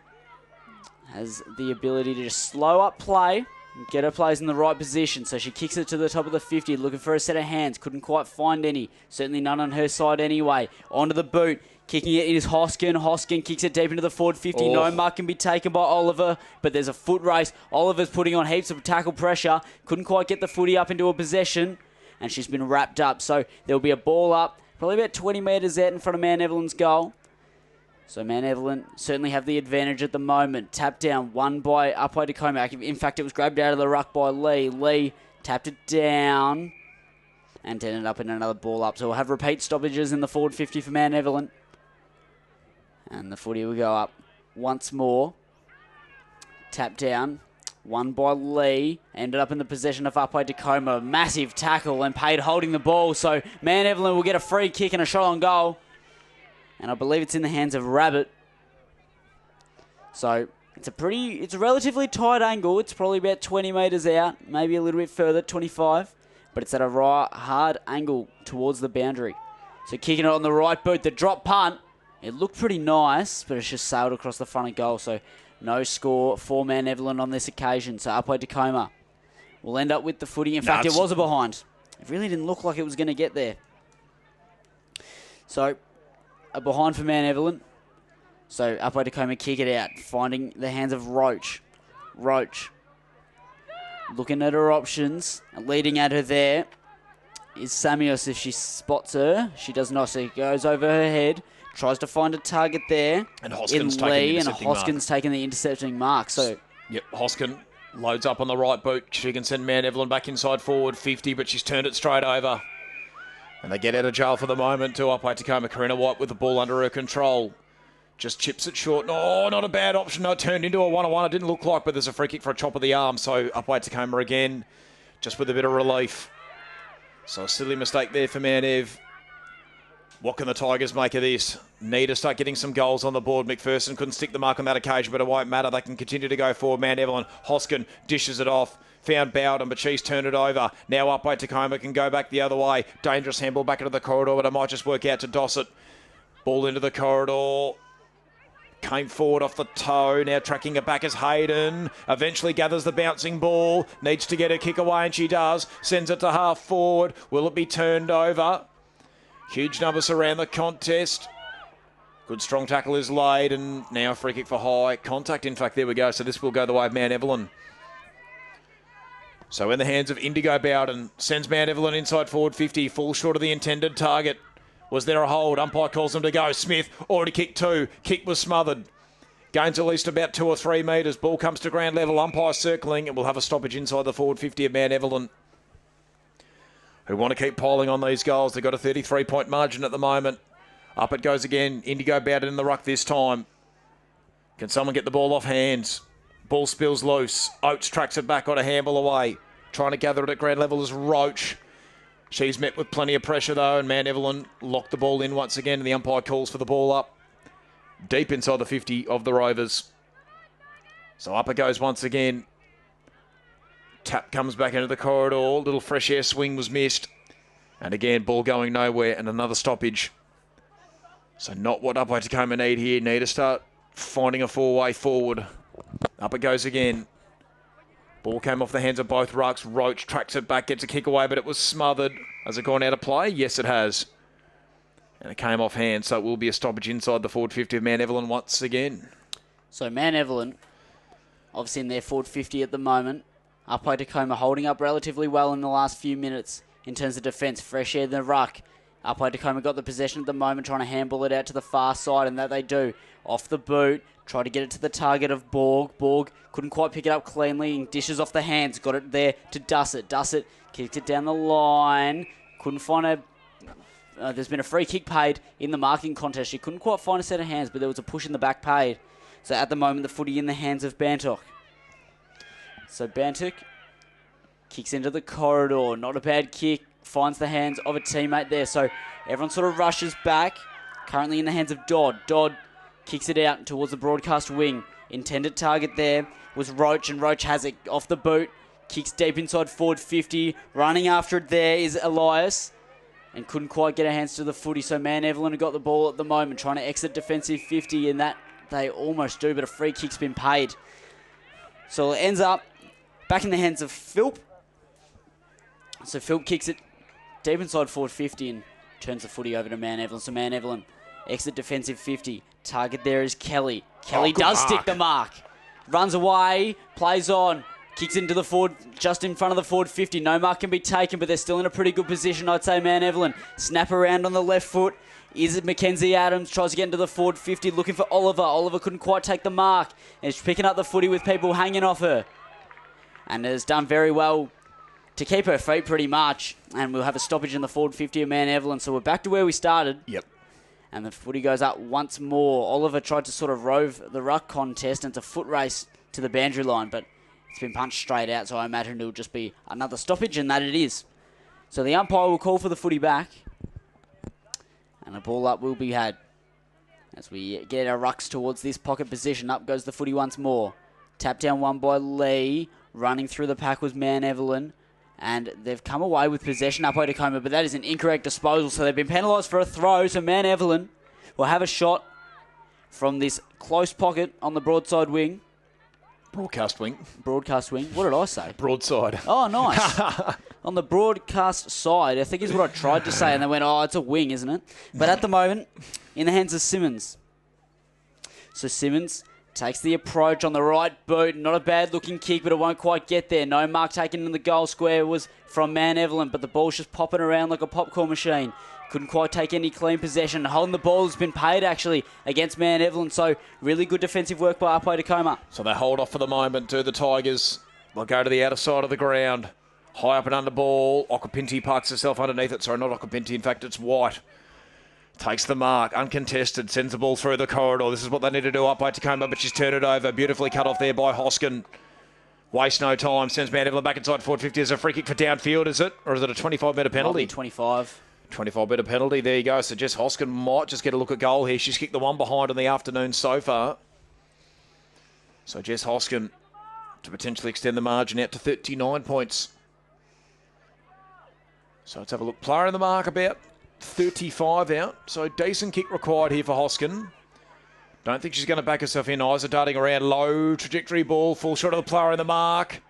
Speaker 2: has the ability to just slow up play and get her plays in the right position. So she kicks it to the top of the 50, looking for a set of hands. Couldn't quite find any. Certainly none on her side anyway. Onto the boot. Kicking it is Hoskin. Hoskin kicks it deep into the forward 50. No mark can be taken by Oliver, but there's a foot race. Oliver's putting on heaps of tackle pressure. Couldn't quite get the footy up into a possession, and she's been wrapped up. So there'll be a ball up, probably about 20 metres out in front of Mount Evelyn's goal. So Mount Evelyn certainly have the advantage at the moment. Tapped down, won by Upwey Tecoma. In fact, it was grabbed out of the ruck by Lee. Lee tapped it down and ended up in another ball up. So we'll have repeat stoppages in the forward 50 for Mount Evelyn. And the footy will go up once more. Tap down. Won by Lee. Ended up in the possession of Upwey Tecoma. Massive tackle and paid holding the ball. So Mount Evelyn will get a free kick and a shot on goal. And I believe it's in the hands of Rabbit. So it's a relatively tight angle. It's probably about 20 metres out. Maybe a little bit further, 25. But it's at a hard angle towards the boundary. So kicking it on the right boot. The drop punt. It looked pretty nice, but it's just sailed across the front of goal. So no score for Mount Evelyn on this occasion. So Upwey Tecoma will end up with the footy. In fact, it was a behind. It really didn't look like it was going to get there. So a behind for Mount Evelyn. So Upwey Tecoma kick it out, finding the hands of Roach. Roach looking at her options, leading at her there is Samios if she spots her. She does not, so it goes over her head. Tries to find a target there.
Speaker 1: And Hoskins
Speaker 2: taking the intercepting mark. So
Speaker 1: yep, Hoskin loads up on the right boot. She can send Mount Evelyn back inside forward 50, but she's turned it straight over. And they get out of jail for the moment to Upwey Tecoma. Karina White with the ball under her control. Just chips it short. No, not a bad option. No, it turned into a one-on-one. It didn't look like, but there's a free kick for a chop of the arm. So Upwey Tecoma again, just with a bit of relief. So a silly mistake there for Mount Ev. What can the Tigers make of this? Need to start getting some goals on the board. McPherson couldn't stick the mark on that occasion, but it won't matter. They can continue to go forward. Mount Evelyn, Hoskin dishes it off. Found Bowden, but she's turned it over. Now Upwey Tecoma can go back the other way. Dangerous handball back into the corridor, but it might just work out to Dossett. Ball into the corridor. came forward off the toe. Now tracking it back as Hayden. Eventually gathers the bouncing ball. Needs to get a kick away, and she does. Sends it to half forward. Will it be turned over? Huge numbers around the contest. Good strong tackle is laid, and now a free kick for high contact. In fact, there we go. So this will go the way of Mount Evelyn. So in the hands of Indigo Bowden. Sends Mount Evelyn inside forward 50. Falls short of the intended target. Was there a hold? Umpire calls them to go. Smith already kicked 2. Kick was smothered. Gains at least about 2 or 3 metres. Ball comes to ground level. Umpire circling, and we'll have a stoppage inside the forward 50 of Mount Evelyn, who want to keep piling on these goals. They've got a 33-point margin at the moment. Up it goes again. Indigo Bowden in the ruck this time. Can someone get the ball off hands? Ball spills loose. Oates tracks it back on a handball away. Trying to gather it at ground level is Roach. She's met with plenty of pressure though, and Mount Evelyn locked the ball in once again, and the umpire calls for the ball up deep inside the 50 of the Rovers. So up it goes once again. Tap comes back into the corridor. Little fresh air swing was missed. And again, ball going nowhere, and another stoppage. So not what Upwey Tecoma need here. Need to start finding a 4-way forward. Up it goes again. Ball came off the hands of both rucks. Roach tracks it back, gets a kick away, but it was smothered. Has it gone out of play? Yes, it has. And it came off hand, so it will be a stoppage inside the forward 50 of Mount Evelyn once again.
Speaker 2: So Mount Evelyn, obviously in their forward 50 at the moment. Upwey Tecoma holding up relatively well in the last few minutes in terms of defence. Fresh air in the ruck. Upwey Tecoma got the possession at the moment, trying to handball it out to the far side, and that they do. Off the boot, try to get it to the target of Borg. Borg couldn't quite pick it up cleanly, and dishes off the hands. Got it there to Dussett. Dussett kicked it down the line. Couldn't find a... there's been a free kick paid in the marking contest. She couldn't quite find a set of hands, but there was a push in the back paid. So at the moment, the footy in the hands of Bantock. So Bantock kicks into the corridor. Not a bad kick. Finds the hands of a teammate there. So everyone sort of rushes back. Currently in the hands of Dodd. Dodd kicks it out towards the broadcast wing. Intended target there was Roach, and Roach has it off the boot. Kicks deep inside forward 50. Running after it there is Elias. And couldn't quite get her hands to the footy. So Mount Evelyn have got the ball at the moment, trying to exit defensive 50, and that they almost do, but a free kick's been paid. So it ends up back in the hands of Philp. So Philp kicks it deep inside forward 50 and turns the footy over to Mount Evelyn. So Mount Evelyn, exit defensive 50. Target there is Kelly. Kelly does stick the mark. Runs away, plays on. Kicks into the forward, just in front of the forward 50. No mark can be taken, but they're still in a pretty good position, I'd say, Mount Evelyn. Snap around on the left foot. Is it Mackenzie Adams? Tries to get into the forward 50, looking for Oliver. Oliver couldn't quite take the mark. And she's picking up the footy with people hanging off her. And has done very well to keep her feet pretty much. And we'll have a stoppage in the forward 50 of Mount Evelyn. So we're back to where we started.
Speaker 1: Yep.
Speaker 2: And the footy goes up once more. Oliver tried to sort of rove the ruck contest, and it's a foot race to the boundary line, but it's been punched straight out, so I imagine it'll just be another stoppage, and that it is. So the umpire will call for the footy back, and a ball up will be had. As we get our rucks towards this pocket position, up goes the footy once more. Tap down one by Lee. Running through the pack was Mount Evelyn. And they've come away with possession Upwey Tecoma, but that is an incorrect disposal, so they've been penalised for a throw. So Mount Evelyn will have a shot from this close pocket on the broadside wing.
Speaker 1: Broadcast wing.
Speaker 2: Broadcast wing. What did I say?
Speaker 1: Broadside.
Speaker 2: Oh, nice. On the broadcast side, I think is what I tried to say, and they went, oh, it's a wing, isn't it? But at the moment, in the hands of Simmons. So Simmons takes the approach on the right boot. Not a bad-looking kick, but it won't quite get there. No mark taken in the goal square was from Mount Evelyn, but the ball's just popping around like a popcorn machine. Couldn't quite take any clean possession. Holding the ball has been paid, actually, against Mount Evelyn. So really good defensive work by Upwey Tecoma.
Speaker 1: So they hold off for the moment, do the Tigers. They'll go to the outer side of the ground. High up and under ball. Okapinti parks herself underneath it. Sorry, not Okapinti. In fact, it's White. Takes the mark, uncontested, sends the ball through the corridor. This is what they need to do up by Tecoma, but she's turned it over. Beautifully cut off there by Hoskin. Waste no time, sends Mount Evelyn back inside forward 50. Is a free kick for downfield, is it? Or is it a 25-metre penalty?
Speaker 2: 25.
Speaker 1: 25-metre penalty, there you go. So Jess Hoskin might just get a look at goal here. She's kicked the one behind in the afternoon so far. So Jess Hoskin to potentially extend the margin out to 39 points. So let's have a look. Player in the mark about 35 out, so decent kick required here for Hoskin. Don't think she's going to back herself in. Eyes are darting around. Low trajectory ball. Full shot of the player in the mark.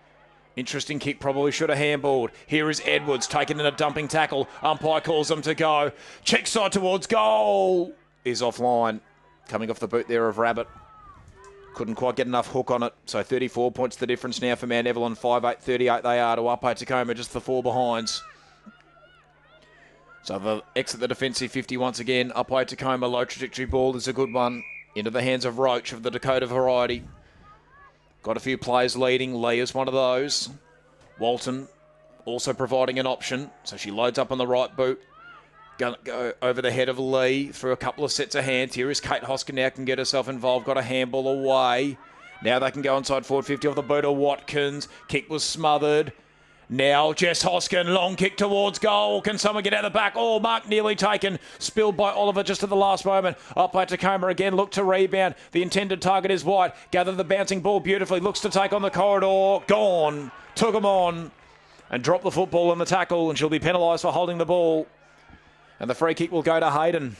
Speaker 1: Interesting kick. Probably should have handballed. Here is Edwards taking in a dumping tackle. Umpire calls them to go. Check side towards goal. Is offline. Coming off the boot there of Rabbit. Couldn't quite get enough hook on it. So 34 points the difference now for Mount Evelyn. 5-8-38 they are to Upwey Tecoma. Just the 4 behinds. So the exit the defensive 50 once again. Upwey Tecoma. Low trajectory ball is a good one. Into the hands of Roach of the Dakota variety. Got a few players leading. Lee is one of those. Walton also providing an option. So she loads up on the right boot. Going to go over the head of Lee through a couple of sets of hands. Here is Kate Hoskin now can get herself involved. Got a handball away. Now they can go inside forward 50 off the boot of Watkins. Kick was smothered. Now Jess Hoskin, long kick towards goal. Can someone get out the back? Oh, Mark nearly taken. Spilled by Oliver just at the last moment. Upwey Tecoma again, look to rebound. The intended target is White. Gather the bouncing ball beautifully. Looks to take on the corridor. Gone. Took him on. And dropped the football in the tackle. And she'll be penalised for holding the ball. And the free kick will go to Hayden.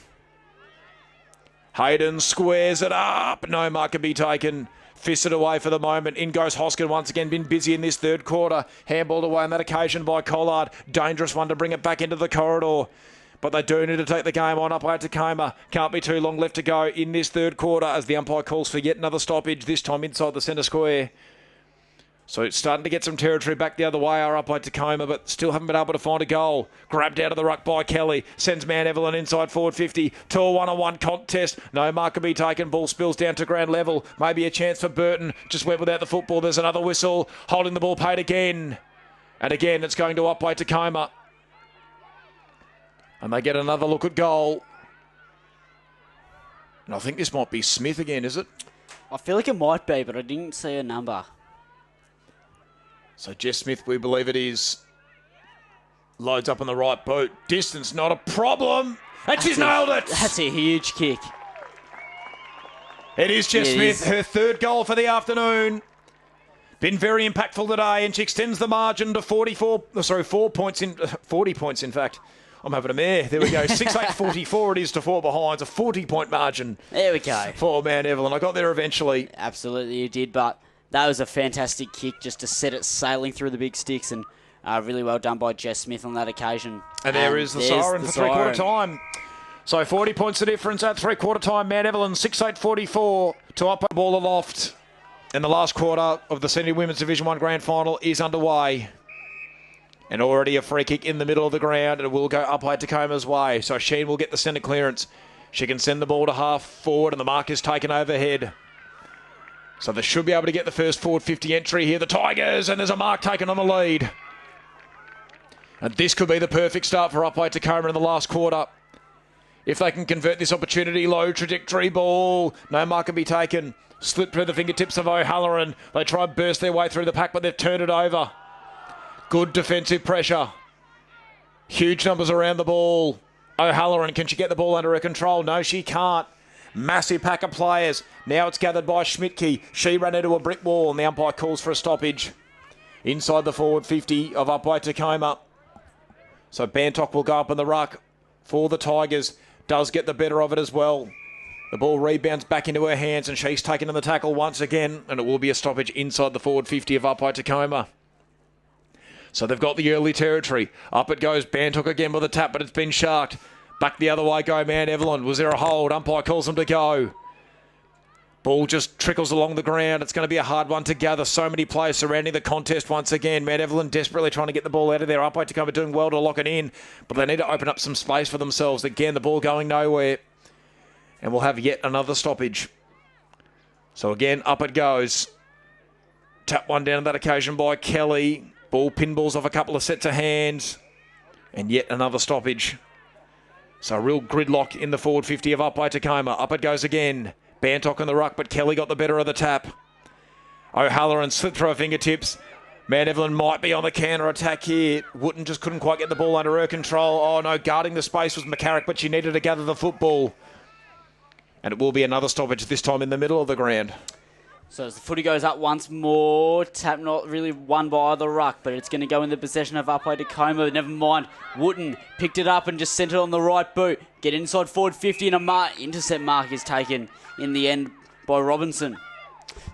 Speaker 1: Hayden squares it up. No mark can be taken. Fisted away for the moment. In goes Hoskin once again. Been busy in this third quarter. Handballed away on that occasion by Collard. Dangerous one to bring it back into the corridor. But they do need to take the game on. Upwey Tecoma. Can't be too long left to go in this third quarter as the umpire calls for yet another stoppage. This time inside the centre square. So it's starting to get some territory back the other way, are Upwey Tecoma, but still haven't been able to find a goal. Grabbed out of the ruck by Kelly. Sends Mount Evelyn inside forward 50 to a one-on-one contest. No mark can be taken. Ball spills down to ground level. Maybe a chance for Burton. Just went without the football. There's another whistle. Holding the ball paid again. And again, it's going to Upwey Tecoma. And they get another look at goal. And I think this might be Smith again, is it?
Speaker 2: I feel like it might be, but I didn't see a number.
Speaker 1: So Jess Smith, we believe it is. Loads up on the right boot. Distance, not a problem. And she's nailed it.
Speaker 2: That's a huge kick.
Speaker 1: It is Jess Smith, her third goal for the afternoon. Been very impactful today, and she extends the margin to 40 points in fact. I'm having a mare. There we go. 6-8-44 it is to 4 behinds. A 40-point margin.
Speaker 2: There we go.
Speaker 1: For Mount Evelyn. I got there eventually.
Speaker 2: Absolutely you did, but that was a fantastic kick just to set it sailing through the big sticks, and really well done by Jess Smith on that occasion.
Speaker 1: And there is the siren for three-quarter time. So 40 points the difference at three-quarter time. Mount Evelyn 6-8-44 to up ball aloft. And the last quarter of the Senior Women's Division 1 Grand Final is underway. And already a free kick in the middle of the ground, and it will go Upwey Tecoma's way. So Sheen will get the centre clearance. She can send the ball to half forward, and the mark is taken overhead. So they should be able to get the first forward 50 entry here. The Tigers, and there's a mark taken on the lead. And this could be the perfect start for Upwey Tecoma in the last quarter. If they can convert this opportunity, low trajectory ball. No mark can be taken. Slipped through the fingertips of O'Halloran. They try and burst their way through the pack, but they've turned it over. Good defensive pressure. Huge numbers around the ball. O'Halloran, can she get the ball under her control? No, she can't. Massive pack of players. Now it's gathered by Schmidtke. She ran into a brick wall, and the umpire calls for a stoppage. Inside the forward 50 of Upwey Tecoma. So Bantock will go up in the ruck for the Tigers. Does get the better of it as well. The ball rebounds back into her hands, and she's taken in the tackle once again, and it will be a stoppage inside the forward 50 of Upwey Tecoma. So they've got the early territory. Up it goes. Bantock again with a tap, but it's been sharked. Back the other way go Mount Evelyn. Was there a hold? Umpire calls them to go. Ball just trickles along the ground. It's going to be a hard one to gather. So many players surrounding the contest once again. Mount Evelyn desperately trying to get the ball out of there. Upwey Tecoma doing well to lock it in, but they need to open up some space for themselves. Again, the ball going nowhere. And we'll have yet another stoppage. So again, up it goes. Tap one down on that occasion by Kelly. Ball pinballs off a couple of sets of hands. And yet another stoppage. So a real gridlock in the forward 50 of Upwey Tecoma. Up it goes again. Bantock on the ruck, but Kelly got the better of the tap. O'Halloran slipped through her fingertips. Mount Evelyn might be on the counter-attack here. Wooten just couldn't quite get the ball under her control. Oh no, guarding the space was McCarrick, but she needed to gather the football. And it will be another stoppage, this time in the middle of the ground.
Speaker 2: So as the footy goes up once more, tap not really won by either ruck, but it's going to go in the possession of Upwey Tecoma. Never mind. Wooten picked it up and just sent it on the right boot. Get inside forward 50 and a intercept mark is taken in the end by Robinson.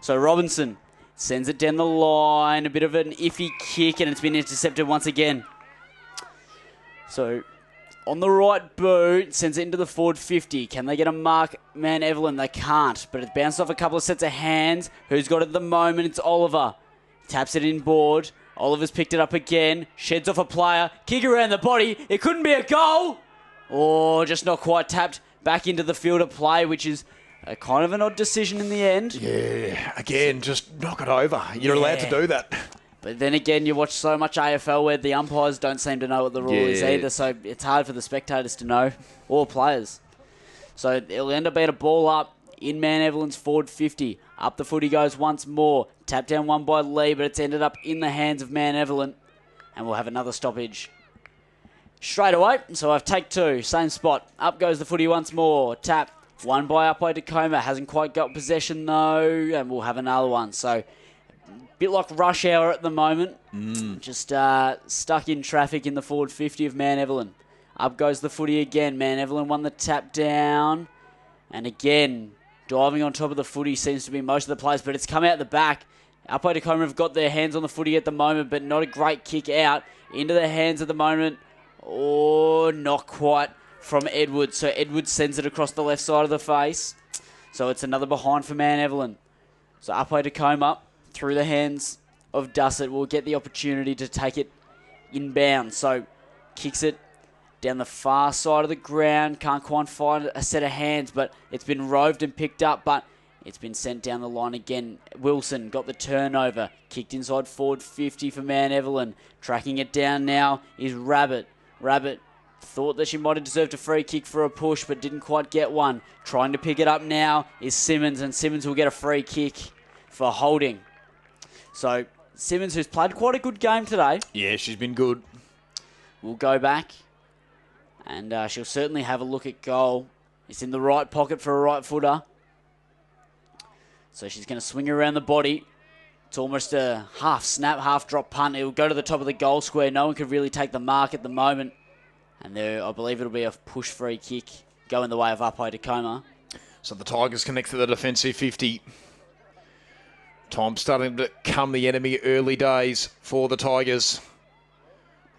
Speaker 2: So Robinson sends it down the line. A bit of an iffy kick and it's been intercepted once again. So on the right boot, sends it into the forward 50. Can they get a mark? Man, Evelyn, they can't. But it's bounced off a couple of sets of hands. Who's got it at the moment? It's Oliver. Taps it inboard. Oliver's picked it up again. Sheds off a player. Kick around the body. It couldn't be a goal. Or just not quite tapped back into the field of play, which is a kind of an odd decision in the end.
Speaker 1: Yeah, again, just knock it over. You're allowed to do that.
Speaker 2: But then again, you watch so much AFL where the umpires don't seem to know what the rule is either, so it's hard for the spectators to know, or players. So it'll end up being a ball up in Man Evelyn's forward 50. Up the footy goes once more. Tap down one by Lee, but it's ended up in the hands of Man Evelyn. And we'll have another stoppage straight away. So I've take two, same spot. Up goes the footy once more. Tap, one by Upwey Tecoma. Hasn't quite got possession though, and we'll have another one. So bit like rush hour at the moment. Just stuck in traffic in the forward 50 of Man Evelyn. Up goes the footy again. Man Evelyn won the tap down. And again, diving on top of the footy seems to be most of the players, but it's come out the back. Upwey Tecoma have got their hands on the footy at the moment, but not a great kick out. Into the hands at the moment. Oh, not quite from Edwards. So Edwards sends it across the left side of the face. So it's another behind for Man Evelyn. So Upwey Tecoma through the hands of Dussett will get the opportunity to take it inbound. So kicks it down the far side of the ground. Can't quite find a set of hands, but it's been roved and picked up, but it's been sent down the line again. Wilson got the turnover. Kicked inside forward 50 for Man Evelyn. Tracking it down now is Rabbit. Rabbit thought that she might have deserved a free kick for a push, but didn't quite get one. Trying to pick it up now is Simmons, and Simmons will get a free kick for holding. So Simmons, who's played quite a good game today.
Speaker 1: Yeah, she's been good.
Speaker 2: Will go back, and she'll certainly have a look at goal. It's in the right pocket for a right footer. So she's going to swing around the body. It's almost a half snap, half drop punt. It will go to the top of the goal square. No one could really take the mark at the moment. And there, I believe it'll be a push free kick going the way of Upwey Tecoma.
Speaker 1: So the Tigers connect to the defensive 50. Time starting to come the enemy early days for the Tigers.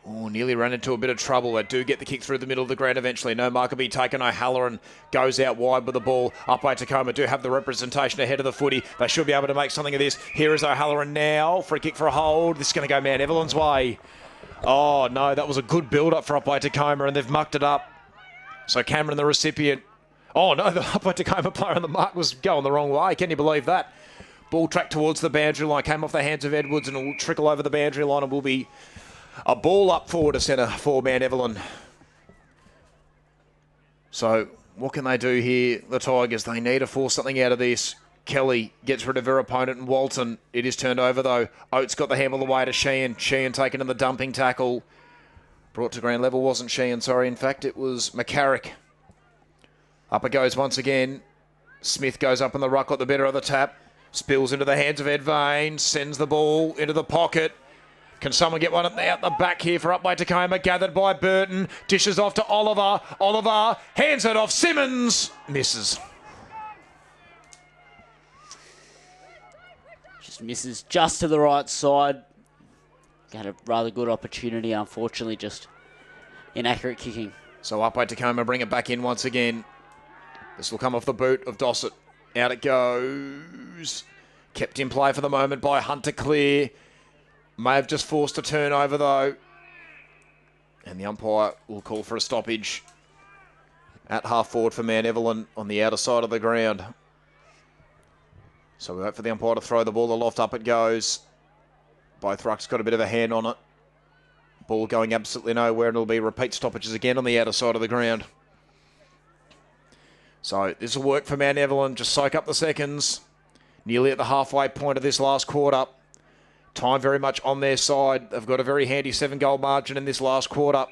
Speaker 1: Oh, nearly ran into a bit of trouble. They do get the kick through the middle of the ground eventually. No mark will be taken. O'Halloran goes out wide with the ball. Upwey Tecoma do have the representation ahead of the footy. They should be able to make something of this. Here is O'Halloran now. Free kick for a hold. This is going to go Man Evelyn's way. Oh, no, that was a good build-up for Upwey Tecoma, and they've mucked it up. So Cameron, the recipient. Oh, no, the Upwey Tecoma player on the mark was going the wrong way. Can you believe that? Ball tracked towards the boundary line. Came off the hands of Edwards, and it will trickle over the boundary line and will be a ball up forward to centre for Man Evelyn. So what can they do here, the Tigers? They need to force something out of this. Kelly gets rid of her opponent and Walton. It is turned over though. Oates got the handle away to Sheehan. Sheehan taken in the dumping tackle. Brought to ground level, wasn't Sheehan, sorry. In fact, it was McCarrick. Up it goes once again. Smith goes up in the ruck, got the better of the tap. Spills into the hands of Ed Vane. Sends the ball into the pocket. Can someone get one out the back here for Upwey Tecoma? Gathered by Burton. Dishes off to Oliver. Oliver hands it off. Simmons misses.
Speaker 2: Just misses just to the right side. Had a rather good opportunity, unfortunately, just inaccurate kicking.
Speaker 1: So Upwey Tecoma bring it back in once again. This will come off the boot of Dossett. Out it goes. Kept in play for the moment by Hunter Clear. May have just forced a turnover though. And the umpire will call for a stoppage at half forward for Man Evelyn on the outer side of the ground. So we wait for the umpire to throw the ball aloft. Up it goes. Both rucks got a bit of a hand on it. Ball going absolutely nowhere, and it'll be repeat stoppages again on the outer side of the ground. So this will work for Man Evelyn. Just soak up the seconds. Nearly at the halfway point of this last quarter. Time very much on their side. They've got a very handy 7-goal margin in this last quarter.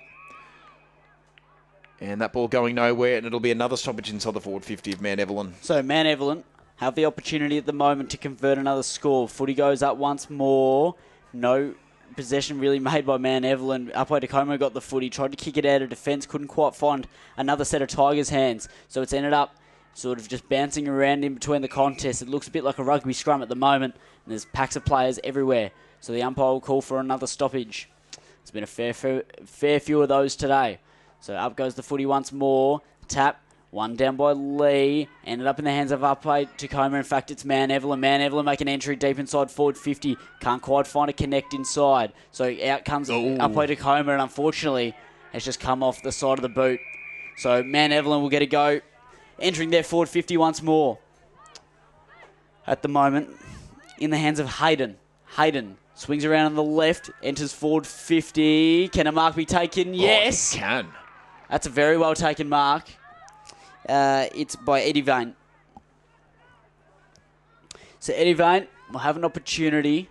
Speaker 1: And that ball going nowhere, and it'll be another stoppage inside the forward 50 of Man Evelyn.
Speaker 2: So Man Evelyn have the opportunity at the moment to convert another score. Footy goes up once more. No possession really made by man Evelyn. Upwey Tecoma got the footy, tried to kick it out of defence, couldn't quite find another set of Tigers' hands. So it's ended up sort of just bouncing around in between the contests. It looks a bit like a rugby scrum at the moment, and there's packs of players everywhere. So the umpire will call for another stoppage. There's been a fair few of those today. So up goes the footy once more. Tap. One down by Lee. Ended up in the hands of Upwey Tecoma. In fact, it's man Evelyn. Man Evelyn making entry deep inside forward 50. Can't quite find a connect inside. So out comes Upwey Tecoma, and unfortunately, has just come off the side of the boot. So man Evelyn will get a go. Entering their forward 50 once more. At the moment, in the hands of Hayden. Hayden swings around on the left. Enters forward 50. Can a mark be taken? Yes.
Speaker 1: It can.
Speaker 2: That's a very well taken mark. It's by Eddie Vane. So Eddie Vane will have an opportunity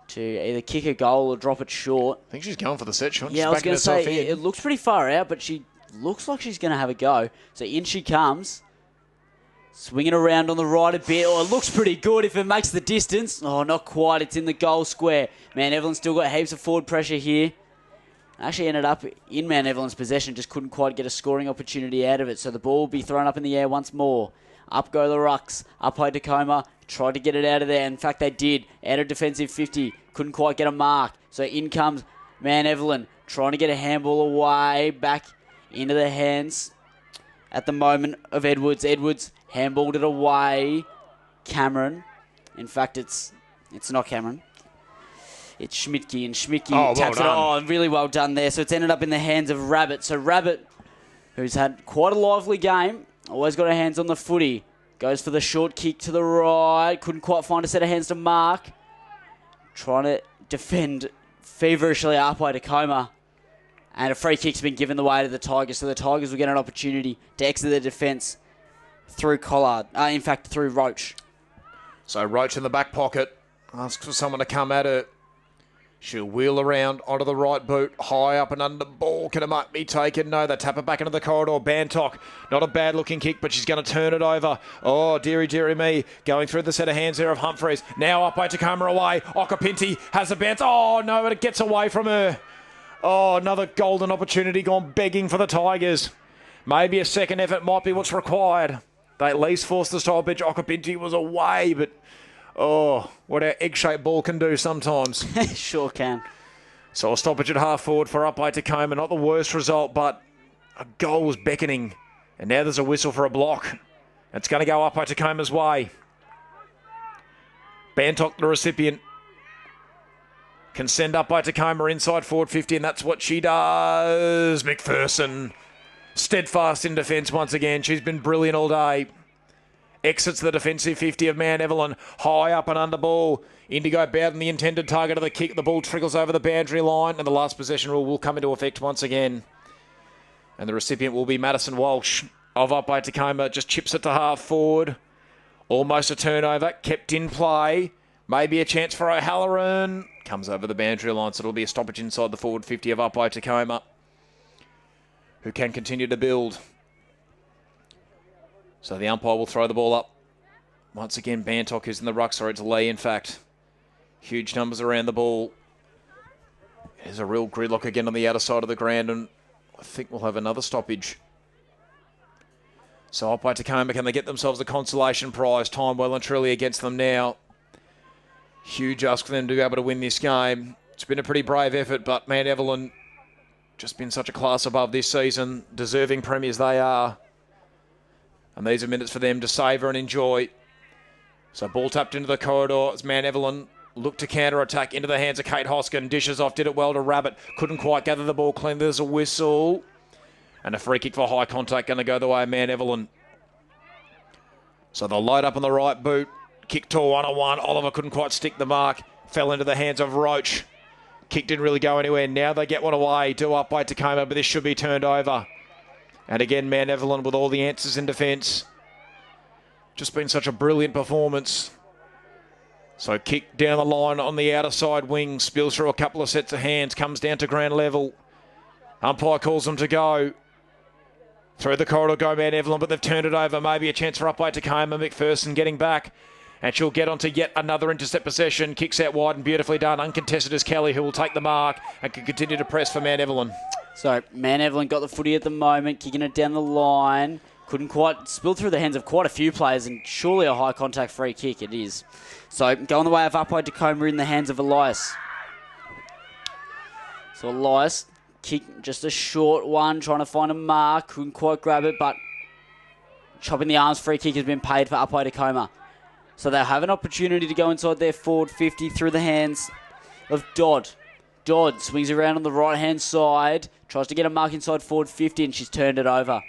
Speaker 2: to either kick a goal or drop it short.
Speaker 1: I think she's going for the set shot.
Speaker 2: Yeah, I was going to say, it looks pretty far out, but she looks like she's going to have a go. So in she comes. Swinging around on the right a bit. Oh, it looks pretty good if it makes the distance. Oh, not quite. It's in the goal square. Man Evelyn's still got heaps of forward pressure here. Actually ended up in man Evelyn's possession, just couldn't quite get a scoring opportunity out of it. So the ball will be thrown up in the air once more. Up go the Rucks. Upwey Tecoma tried to get it out of there. In fact, they did. Out of defensive 50. Couldn't quite get a mark. So in comes man Evelyn, trying to get a handball away. Back into the hands at the moment of Edwards. Edwards handballed it away. Cameron. In fact, it's not Cameron. It's Schmidtke, and Schmidtke taps it on. Really well done there. So it's ended up in the hands of Rabbit. So Rabbit, who's had quite a lively game, always got her hands on the footy. Goes for the short kick to the right. Couldn't quite find a set of hands to mark. Trying to defend feverishly Upwey Tecoma. And a free kick's been given the way to the Tigers. So the Tigers will get an opportunity to exit their defence through Collard. In fact, through Roach.
Speaker 1: So Roach in the back pocket. Asks for someone to come at her. She'll wheel around onto the right boot, high up and under the ball. Can a mark be taken? No, they tap it back into the corridor. Bantock, not a bad looking kick, but she's going to turn it over. Oh, dearie me. Going through the set of hands there of Humphreys. Now Upwey Tecoma away. Okapinti has a bounce. Oh, no, but it gets away from her. Oh, another golden opportunity gone begging for the Tigers. Maybe a second effort might be what's required. They at least forced the stoppage. Okapinti was away, but oh, what our egg-shaped ball can do sometimes.
Speaker 2: Sure can.
Speaker 1: So a stoppage at half forward for Upwey Tecoma. Not the worst result, but a goal was beckoning. And now there's a whistle for a block. It's going to go Upwey Tecoma's way. Bantock, the recipient, can send Upwey Tecoma inside forward 50, and that's what she does. McPherson, steadfast in defence once again. She's been brilliant all day. Exits the defensive 50 of man Evelyn. High up and under ball. Indigo Bowden, the intended target of the kick. The ball trickles over the boundary line, and the last possession rule will come into effect once again. And the recipient will be Madison Walsh of Upwey Tecoma. Just chips it to half forward. Almost a turnover. Kept in play. Maybe a chance for O'Halloran. Comes over the boundary line, so it'll be a stoppage inside the forward 50 of Upwey Tecoma, who can continue to build. So the umpire will throw the ball up. Once again, Bantock is in the ruck. Sorry, it's Lee, in fact. Huge numbers around the ball. There's a real gridlock again on the outer side of the ground, and I think we'll have another stoppage. So Upwey Tecoma, can they get themselves a consolation prize? Time well and truly against them now. Huge ask for them to be able to win this game. It's been a pretty brave effort, but man Evelyn, just been such a class above this season. Deserving premiers they are. And these are minutes for them to savour and enjoy. So ball tapped into the corridor as man Evelyn looked to counter-attack into the hands of Kate Hoskin. Dishes off, did it well to Rabbit. Couldn't quite gather the ball clean. There's a whistle. And a free kick for high contact going to go the way of man Evelyn. So they'll load up on the right boot. Kick to a one-on-one. Oliver couldn't quite stick the mark. Fell into the hands of Roach. Kick didn't really go anywhere. Now they get one away. Do Upwey Tecoma, but this should be turned over. And again, man Evelyn with all the answers in defence. Just been such a brilliant performance. So kick down the line on the outer side wing. Spills through a couple of sets of hands. Comes down to ground level. Umpire calls them to go. Through the corridor go Mount Evelyn, but they've turned it over. Maybe a chance for Upwey Tecoma. McPherson getting back. And she'll get onto yet another intercept possession. Kicks out wide and beautifully done. Uncontested is Kelly, who will take the mark and can continue to press for Mount Evelyn.
Speaker 2: So Mount Evelyn got the footy at the moment, kicking it down the line. Couldn't quite spill through the hands of quite a few players, and surely a high contact free kick it is. So going the way of Upwey Tecoma in the hands of Elias. So Elias kick just a short one, trying to find a mark. Couldn't quite grab it, but chopping the arms free kick has been paid for Upwey Tecoma. So they'll have an opportunity to go inside their forward 50 through the hands of Dodd. Dodd swings around on the right-hand side, tries to get a mark inside forward 50, and she's turned it over.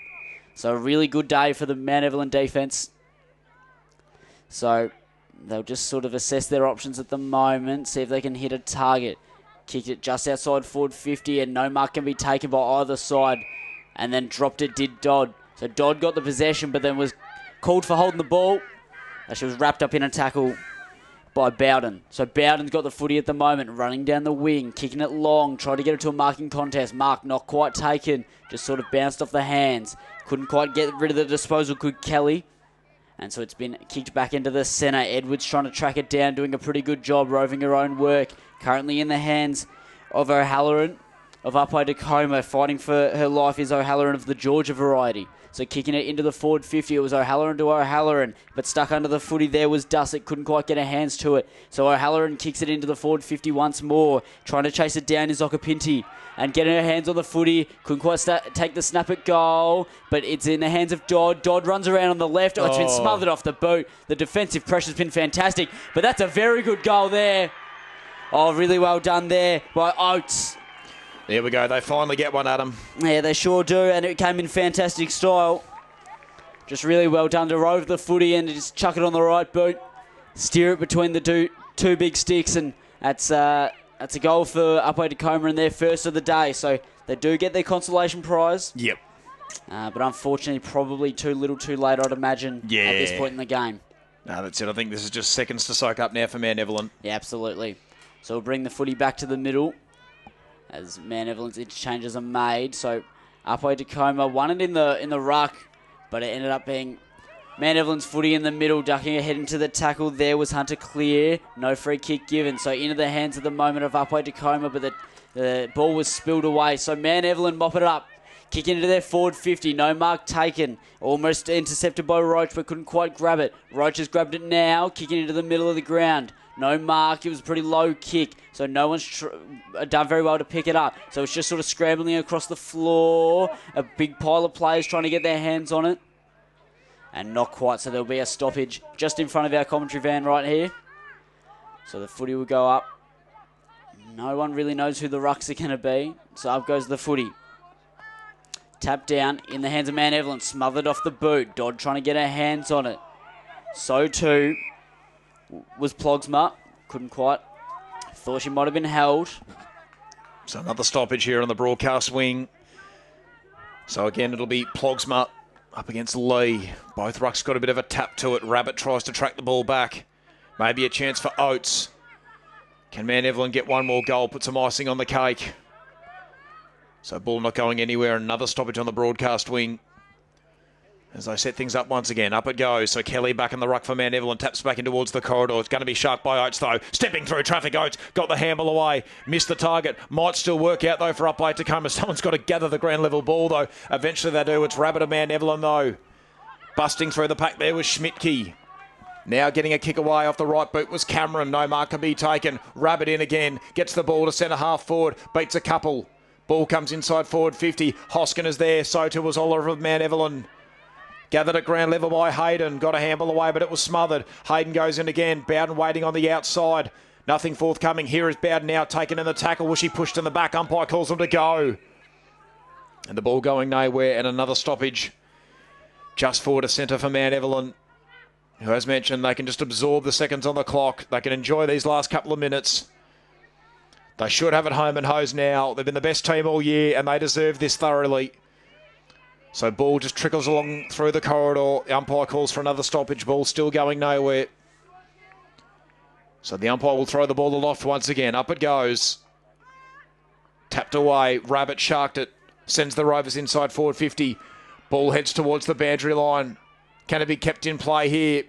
Speaker 2: So a really good day for the Mount Evelyn defence. So they'll just sort of assess their options at the moment, see if they can hit a target. Kicked it just outside forward 50, and no mark can be taken by either side. And then dropped it did Dodd. So Dodd got the possession, but then was called for holding the ball. She was wrapped up in a tackle by Bowden. So Bowden's got the footy at the moment, running down the wing, kicking it long, tried to get it to a marking contest. Mark not quite taken, just sort of bounced off the hands. Couldn't quite get rid of the disposal, could Kelly. And so it's been kicked back into the centre. Edwards trying to track it down, doing a pretty good job, roving her own work. Currently in the hands of O'Halloran of Upwey Tecoma. Fighting for her life is O'Halloran of the Georgia variety. So kicking it into the forward 50, it was O'Halloran to O'Halloran, but stuck under the footy there was Dussett, couldn't quite get her hands to it. So O'Halloran kicks it into the forward 50 once more, trying to chase it down is Okapinti, and getting her hands on the footy, couldn't quite take the snap at goal, but it's in the hands of Dodd. Dodd runs around on the left, it's been smothered off the boot. The defensive pressure's been fantastic, but that's a very good goal there. Oh, really well done there by Oates.
Speaker 1: There we go. They finally get one, Adam.
Speaker 2: Yeah, they sure do, and it came in fantastic style. Just really well done to rove the footy and just chuck it on the right boot. Steer it between the two big sticks, and that's a goal for Upwey Tecoma in their first of the day. So they do get their consolation prize.
Speaker 1: Yep.
Speaker 2: But unfortunately, probably too little too late, I'd imagine, at this point in the game.
Speaker 1: No, that's it. I think this is just seconds to soak up now for Mount Evelyn.
Speaker 2: Yeah, absolutely. So we'll bring the footy back to the middle as Mount Evelyn's interchanges are made. So Upwey Tecoma won it in the ruck, but it ended up being Mount Evelyn's footy in the middle, ducking ahead into the tackle. There was Hunter clear, no free kick given. So into the hands at the moment of Upwey Tecoma, but the ball was spilled away. So Mount Evelyn mop it up, kicking into their forward 50, no mark taken. Almost intercepted by Roach, but couldn't quite grab it. Roach has grabbed it now, kicking into the middle of the ground. No mark. It was a pretty low kick, so no one's done very well to pick it up. So it's just sort of scrambling across the floor. A big pile of players trying to get their hands on it. And not quite, so there'll be a stoppage just in front of our commentary van right here. So the footy will go up. No one really knows who the rucks are going to be. So up goes the footy. Tap down in the hands of Mount Evelyn. Smothered off the boot. Dodd trying to get her hands on it. So too was Plogsma. Couldn't quite. Thought she might have been held.
Speaker 1: So another stoppage here on the broadcast wing. So again, it'll be Plogsma up against Lee. Both rucks got a bit of a tap to it. Rabbit tries to track the ball back. Maybe a chance for Oates. Can Mount Evelyn get one more goal? Put some icing on the cake. So ball not going anywhere. Another stoppage on the broadcast wing. As they set things up once again, up it goes. So Kelly back in the ruck for Mount Evelyn, taps back in towards the corridor. It's going to be sharp by Oates though. Stepping through traffic, Oates got the handle away. Missed the target. Might still work out though for Upwey Tecoma. Someone's got to gather the ground level ball though. Eventually they do. It's Rabbit of Mount Evelyn though. Busting through the pack there was Schmidtke. Now getting a kick away off the right boot was Cameron. No mark can be taken. Rabbit in again. Gets the ball to centre half forward. Beats a couple. Ball comes inside forward 50. Hoskin is there. So too was Oliver of Mount Evelyn. Gathered at ground level by Hayden. Got a handball away, but it was smothered. Hayden goes in again. Bowden waiting on the outside. Nothing forthcoming. Here is Bowden now taken in the tackle. Was she pushed in the back? Umpire calls them to go. And the ball going nowhere, and another stoppage just forward to centre for Mount Evelyn, who, as mentioned, they can just absorb the seconds on the clock. They can enjoy these last couple of minutes. They should have it home and hose now. They've been the best team all year, and they deserve this thoroughly. So ball just trickles along through the corridor. The umpire calls for another stoppage. Ball still going nowhere. So the umpire will throw the ball aloft once again. Up it goes. Tapped away. Rabbit sharked it. Sends the Rovers inside forward 50. Ball heads towards the boundary line. Can it be kept in play here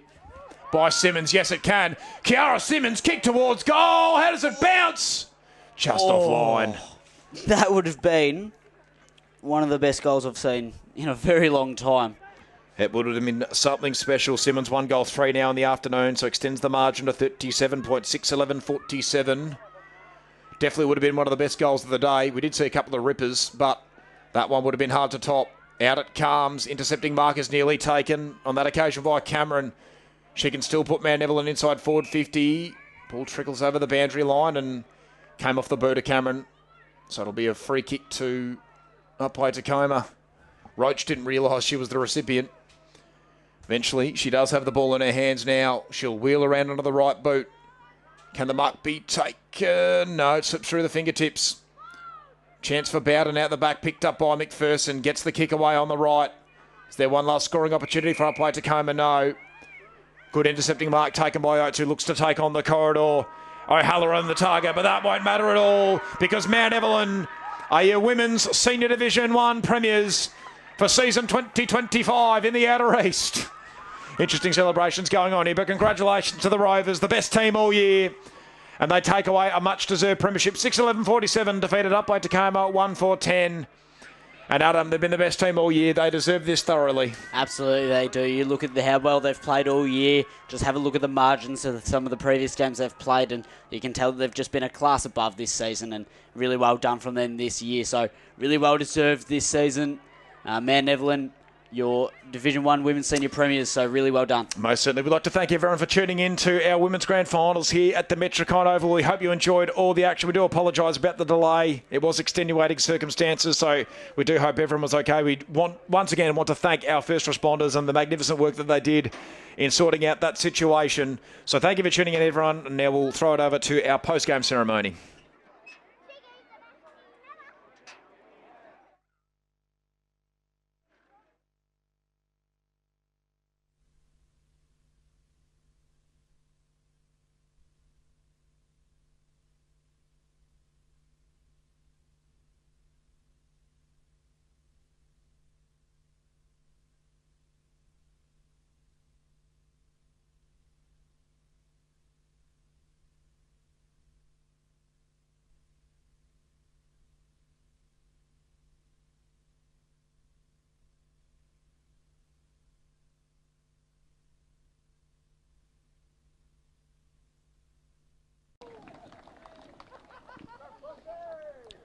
Speaker 1: by Simmons? Yes, it can. Kiara Simmons, kick towards goal. How does it bounce? Just offline.
Speaker 2: That would have been one of the best goals I've seen in a very long time.
Speaker 1: It would have been something special. Simmons 1 goal 3 now in the afternoon, so extends the margin to 37.611.47. Definitely would have been one of the best goals of the day. We did see a couple of rippers, but that one would have been hard to top. Out at Calms, intercepting mark is nearly taken on that occasion by Cameron. She can still put Mount Evelyn inside forward 50. Ball trickles over the boundary line and came off the boot of Cameron. So it'll be a free kick to Upwey Tecoma. Roach didn't realise she was the recipient. Eventually, she does have the ball in her hands now. She'll wheel around onto the right boot. Can the mark be taken? No, it slips through the fingertips. Chance for Bowden out the back, picked up by McPherson. Gets the kick away on the right. Is there one last scoring opportunity for Upwey Tecoma? No. Good intercepting mark taken by Oates, who looks to take on the corridor. O'Halloran the target, but that won't matter at all because Mount Evelyn are your Women's Senior Division 1 premiers for season 2025 in the Outer East. Interesting celebrations going on here, but congratulations to the Rovers, the best team all year. And they take away a much-deserved premiership. 6-11-47 defeated Upwey Tecoma 1-4-10. And Adam, they've been the best team all year. They deserve this thoroughly.
Speaker 2: Absolutely, they do. You look at how well they've played all year. Just have a look at the margins of some of the previous games they've played, and you can tell that they've just been a class above this season, and really well done from them this year. So really well deserved this season. Mount Evelyn, your Division 1 Women's Senior Premiers, so really well done.
Speaker 1: Most certainly. We'd like to thank everyone for tuning in to our Women's Grand Finals here at the Metricon Oval. We hope you enjoyed all the action. We do apologise about the delay. It was extenuating circumstances, so we do hope everyone was okay. We once again want to thank our first responders and the magnificent work that they did in sorting out that situation. So thank you for tuning in, everyone. And now we'll throw it over to our post-game ceremony.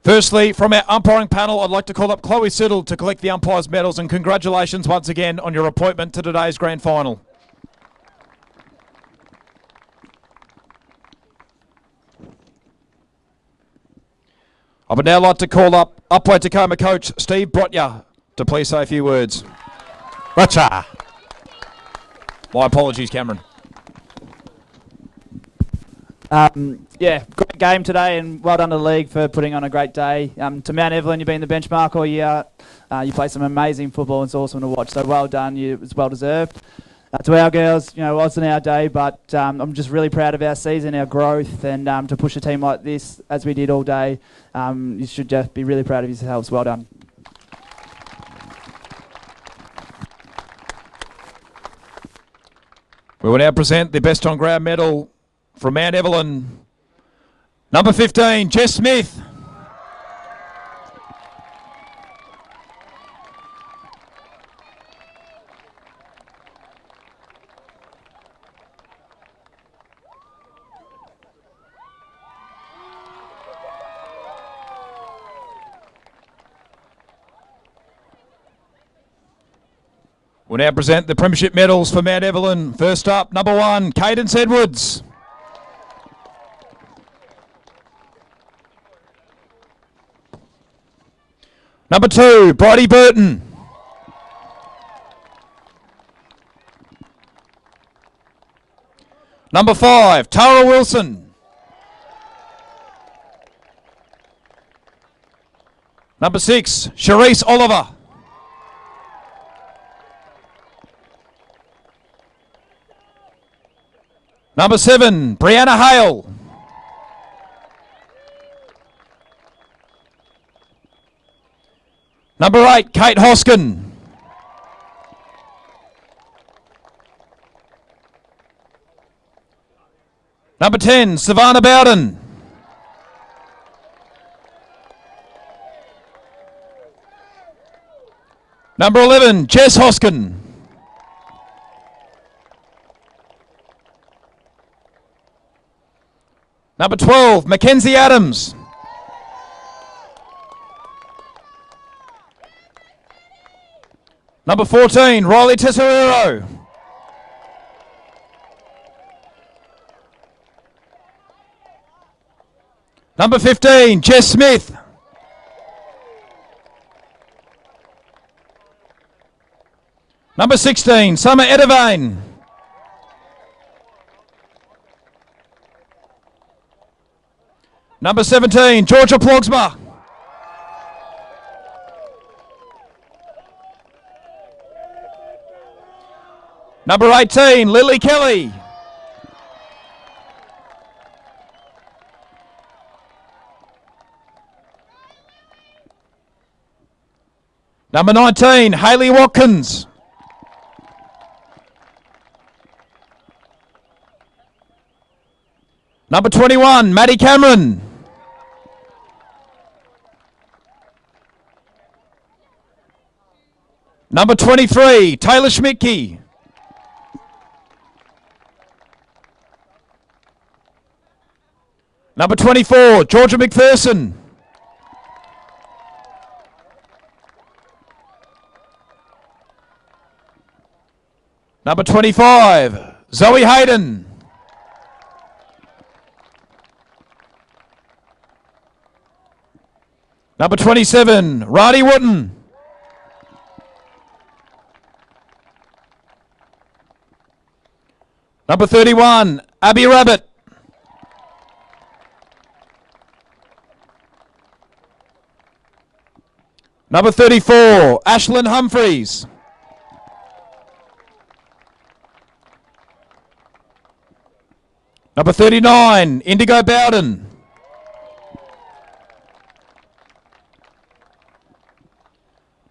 Speaker 1: Firstly, from our umpiring panel, I'd like to call up Chloe Siddle to collect the umpires' medals, and congratulations once again on your appointment to today's grand final. I would now like to call up Upwey Tecoma coach Steve Brotya to please say a few words.
Speaker 3: Gotcha.
Speaker 1: My apologies, Cameron.
Speaker 3: Yeah, great game today, and well done to the league for putting on a great day. To Mount Evelyn, you've been the benchmark all year. You play some amazing football. It's awesome to watch. So well done. It was well deserved. To our girls, it wasn't our day, but I'm just really proud of our season, our growth, and to push a team like this as we did all day. You should just be really proud of yourselves. Well done.
Speaker 1: We will now present the best on ground medal from Mount Evelyn. Number 15, Jess Smith. We'll now present the premiership medals for Mount Evelyn. First up, number 1, Cadence Edwards. Number 2, Bridie Burton. Number 5, Tara Wilson. Number 6, Charisse Oliver. Number 7, Brianna Hale. Number 8, Kate Hoskin. Number 10, Savannah Bowden. Number 11, Jess Hoskin. Number 12, Mackenzie Adams. Number 14, Riley Tesorero. Number 15, Jess Smith. Number 16, Summer Edivane. Number 17, Georgia Plogsma. Number 18, Lily Kelly. Number 19, Hayley Watkins. Number 21, Maddie Cameron. Number 23, Taylor Schmidtke. Number 24, Georgia McPherson. Number 25, Zoe Hayden. Number 27, Radi Wooten. Number 31, Abby Rabbit. Number 34, Ashlyn Humphreys. Number 39, Indigo Bowden.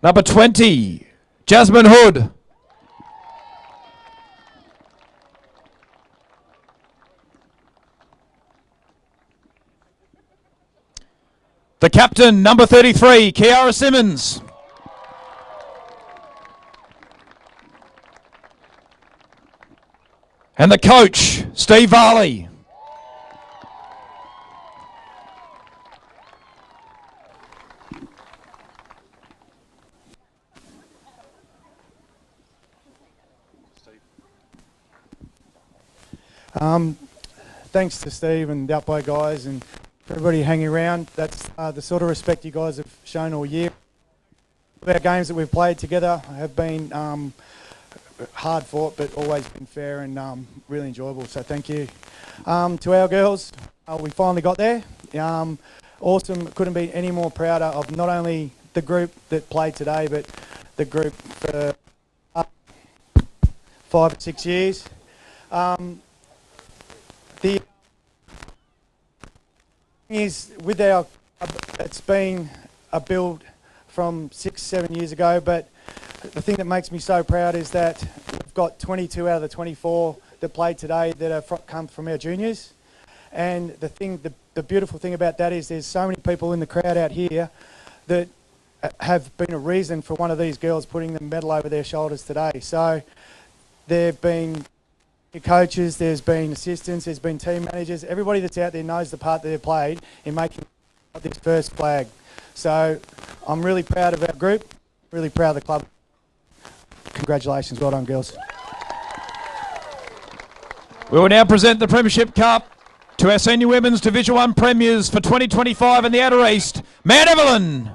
Speaker 1: Number 20, Jasmine Hood. The captain, number 33, Kiara Simmons. And the coach, Steve Varley.
Speaker 4: Thanks to Steve and the Upwey guys and everybody hanging around. That's the sort of respect you guys have shown all year. Our games that we've played together have been hard fought, but always been fair and really enjoyable. So thank you. To our girls, we finally got there. Awesome. Couldn't be any more prouder of not only the group that played today, but the group for 5 or 6 years. The thing is, with our, it's been a build from 6-7 years ago, but the thing that makes me so proud is that we've got 22 out of the 24 that played today that have come from our juniors. And the beautiful thing about that is there's so many people in the crowd out here that have been a reason for one of these girls putting the medal over their shoulders today. So there've been coaches, there's been assistants, there's been team managers. Everybody that's out there knows the part that they've played in making this first flag. So I'm really proud of our group, really proud of the club. Congratulations, well done girls.
Speaker 1: We will now present the Premiership Cup to our Senior Women's Division 1 Premiers for 2025 in the Outer East, Mount Evelyn.